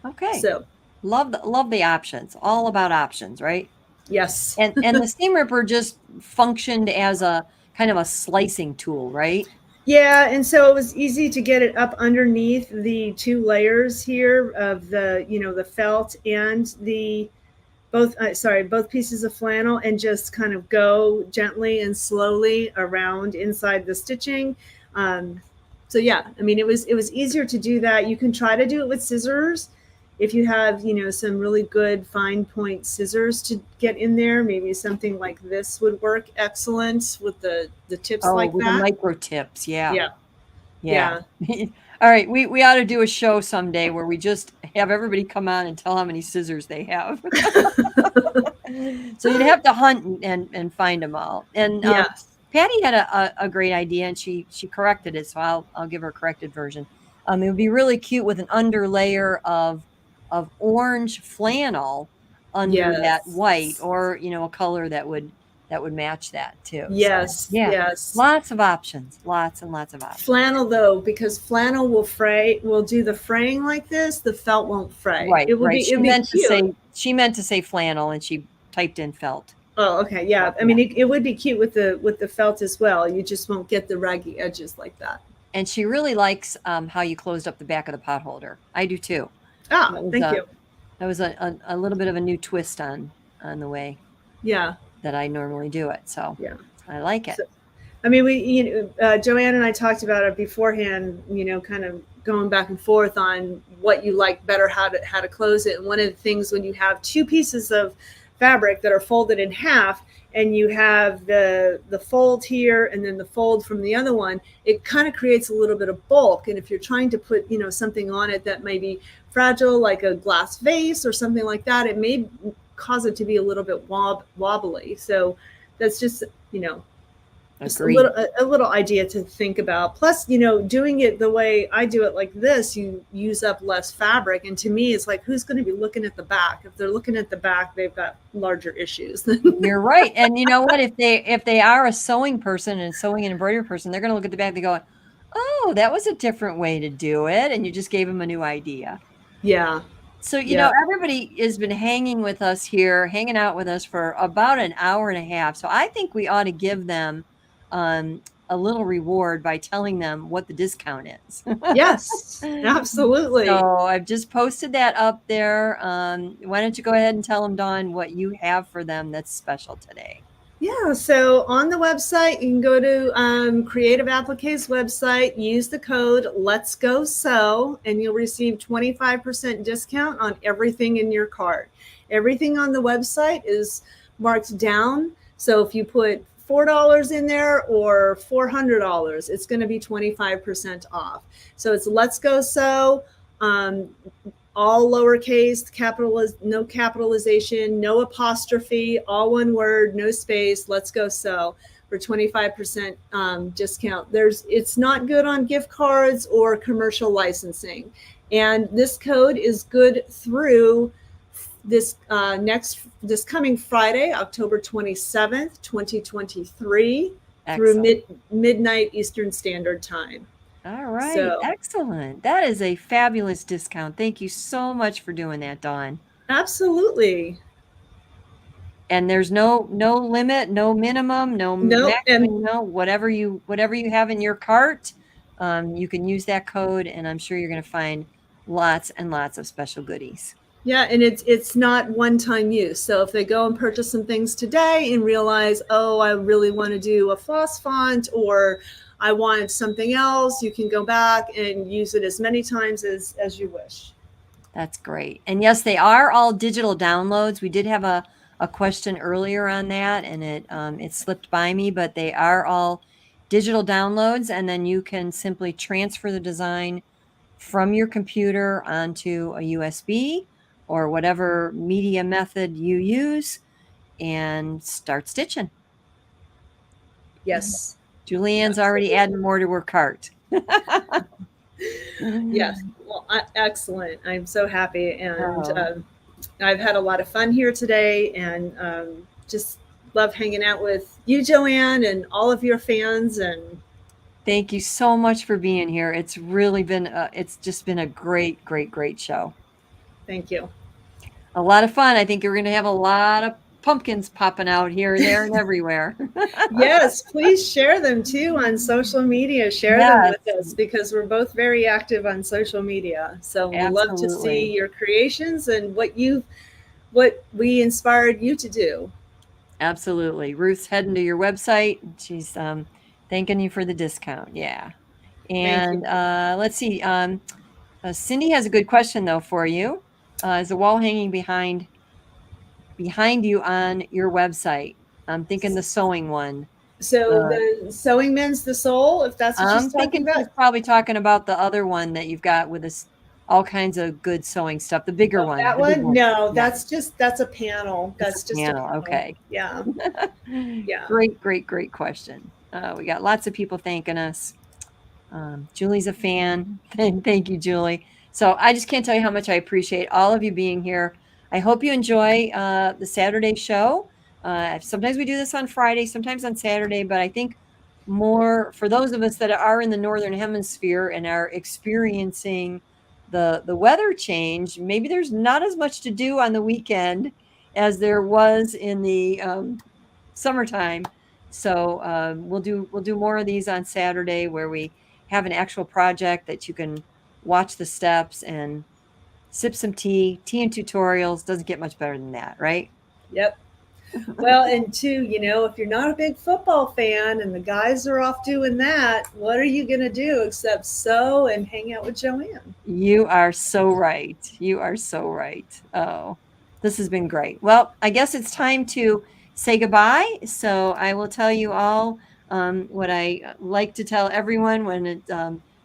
S1: Okay.
S2: So
S1: love the options. All about options, right?
S2: yes.
S1: And the seam ripper just functioned as a kind of a slicing tool, right?
S2: Yeah, and so it was easy to get it up underneath the two layers here of the felt and the both pieces of flannel, and just kind of go gently and slowly around inside the stitching. So yeah, I mean, it was easier to do that. You can try to do it with scissors if you have some really good fine point scissors to get in there. Maybe something like this would work excellent with the tips like
S1: with
S2: that.
S1: the micro tips. Yeah.
S2: Yeah.
S1: All right, we ought to do a show someday where we just have everybody come on and tell how many scissors they have. So you'd have to hunt and find them all. And
S2: Yes.
S1: Patty had a great idea, and she corrected it, so I'll give her a corrected version. It would be really cute with an underlayer of orange flannel under that
S2: Yes.
S1: white, or a color that would that would match that too.
S2: Yes,
S1: So, yeah,
S2: yes.
S1: lots of options, lots and lots of options.
S2: Flannel though, because flannel will do the fraying like this. The felt won't fray.
S1: Right,
S2: It will
S1: right.
S2: be, it'll be cute.
S1: She meant to say flannel, and she typed in felt.
S2: Oh, okay, yeah. I mean, it would be cute with the felt as well. You just won't get the raggy edges like that.
S1: And she really likes how you closed up the back of the pot holder. I do too.
S2: Ah, thank you.
S1: That was a little bit of a new twist on the way.
S2: Yeah.
S1: That I normally do it. So
S2: yeah,
S1: I like it.
S2: So, I mean, Joanne and I talked about it beforehand, kind of going back and forth on what you like better, how to close it. And one of the things when you have two pieces of fabric that are folded in half, and you have the fold here and then the fold from the other one, it kind of creates a little bit of bulk. And if you're trying to put, something on it that may be fragile, like a glass vase or something like that, it may cause it to be a little bit wobbly. So that's just, just a little idea to think about. Plus, doing it the way I do it like this, you use up less fabric. And to me, it's like, who's going to be looking at the back? If they're looking at the back, they've got larger issues.
S1: You're right. And you know what? If they are a sewing person and sewing and embroidery person, they're going to look at the back and go, oh, that was a different way to do it. And you just gave them a new idea.
S2: Yeah.
S1: So, everybody has been hanging with us here, hanging out with us for about an hour and a half. So I think we ought to give them a little reward by telling them what the discount is.
S2: Yes, absolutely.
S1: So I've just posted that up there. Why don't you go ahead and tell them, Dawn, what you have for them that's special today?
S2: Yeah, so on the website, you can go to Creative Appliques website, use the code Let's Go Sew, and you'll receive 25% discount on everything in your cart. Everything on the website is marked down. So if you put $4 in there or $400, it's going to be 25% off. So it's Let's Go Sew, all lowercase, no capitalization, no apostrophe, all one word, no space. Let's Go Sew for 25% discount. It's not good on gift cards or commercial licensing, and this code is good through this coming Friday, October 27th, 2023, through midnight Eastern Standard Time.
S1: All right. So, excellent. That is a fabulous discount. Thank you so much for doing that, Dawn.
S2: Absolutely.
S1: And there's no limit, no minimum, no maximum, whatever you have in your cart, you can use that code, and I'm sure you're going to find lots and lots of special goodies.
S2: Yeah, and it's not one-time use. So if they go and purchase some things today and realize, oh, I really want to do a floss font, or I want something else, you can go back and use it as many times as you wish.
S1: That's great. And yes, they are all digital downloads. We did have a question earlier on that, and it slipped by me, but they are all digital downloads, and then you can simply transfer the design from your computer onto a USB or whatever media method you use and start stitching.
S2: Yes.
S1: Julianne's already adding more to her cart.
S2: Yes. Well, excellent. I'm so happy. And I've had a lot of fun here today, and just love hanging out with you, Joanne, and all of your fans. And
S1: thank you so much for being here. It's really been, it's just been a great, great, great show.
S2: Thank you.
S1: A lot of fun. I think you're going to have a lot of pumpkins popping out here, there, and everywhere.
S2: Yes, please share them too on social media. Share them with us, because we're both very active on social media. So we love to see your creations and what we inspired you to do.
S1: Absolutely. Ruth's heading to your website. She's thanking you for the discount. Yeah. And let's see. Cindy has a good question though for you. Is the wall hanging behind you on your website? I'm thinking the sewing one.
S2: So the sewing mends the soul, if that's what she's talking about.
S1: She's probably talking about the other one that you've got with us, all kinds of good sewing stuff. The bigger one.
S2: That one? No, that's a panel. That's just a panel.
S1: Okay.
S2: Yeah. Yeah.
S1: Great, great, great question. We got lots of people thanking us. Julie's a fan. Thank you, Julie. So I just can't tell you how much I appreciate all of you being here. I hope you enjoy the Saturday show. Sometimes we do this on Friday, sometimes on Saturday, but I think more for those of us that are in the Northern Hemisphere and are experiencing the weather change, maybe there's not as much to do on the weekend as there was in the summertime. So we'll do more of these on Saturday where we have an actual project that you can watch the steps and sip some tea. Tea and tutorials doesn't get much better than that, right?
S2: Yep. Well, and two, if you're not a big football fan and the guys are off doing that, what are you going to do except sew and hang out with Joanne?
S1: You are so right. You are so right. Oh, this has been great. Well, I guess it's time to say goodbye. So I will tell you all what I like to tell everyone when it's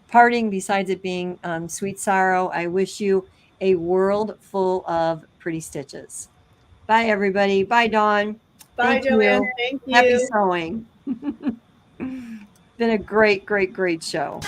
S1: parting, besides it being sweet sorrow. I wish you a world full of pretty stitches. Bye, everybody. Bye, Dawn.
S2: Bye,
S1: Thank
S2: Joanne.
S1: you.
S2: Thank
S1: Happy
S2: you.
S1: sewing. Been a great, great, great show.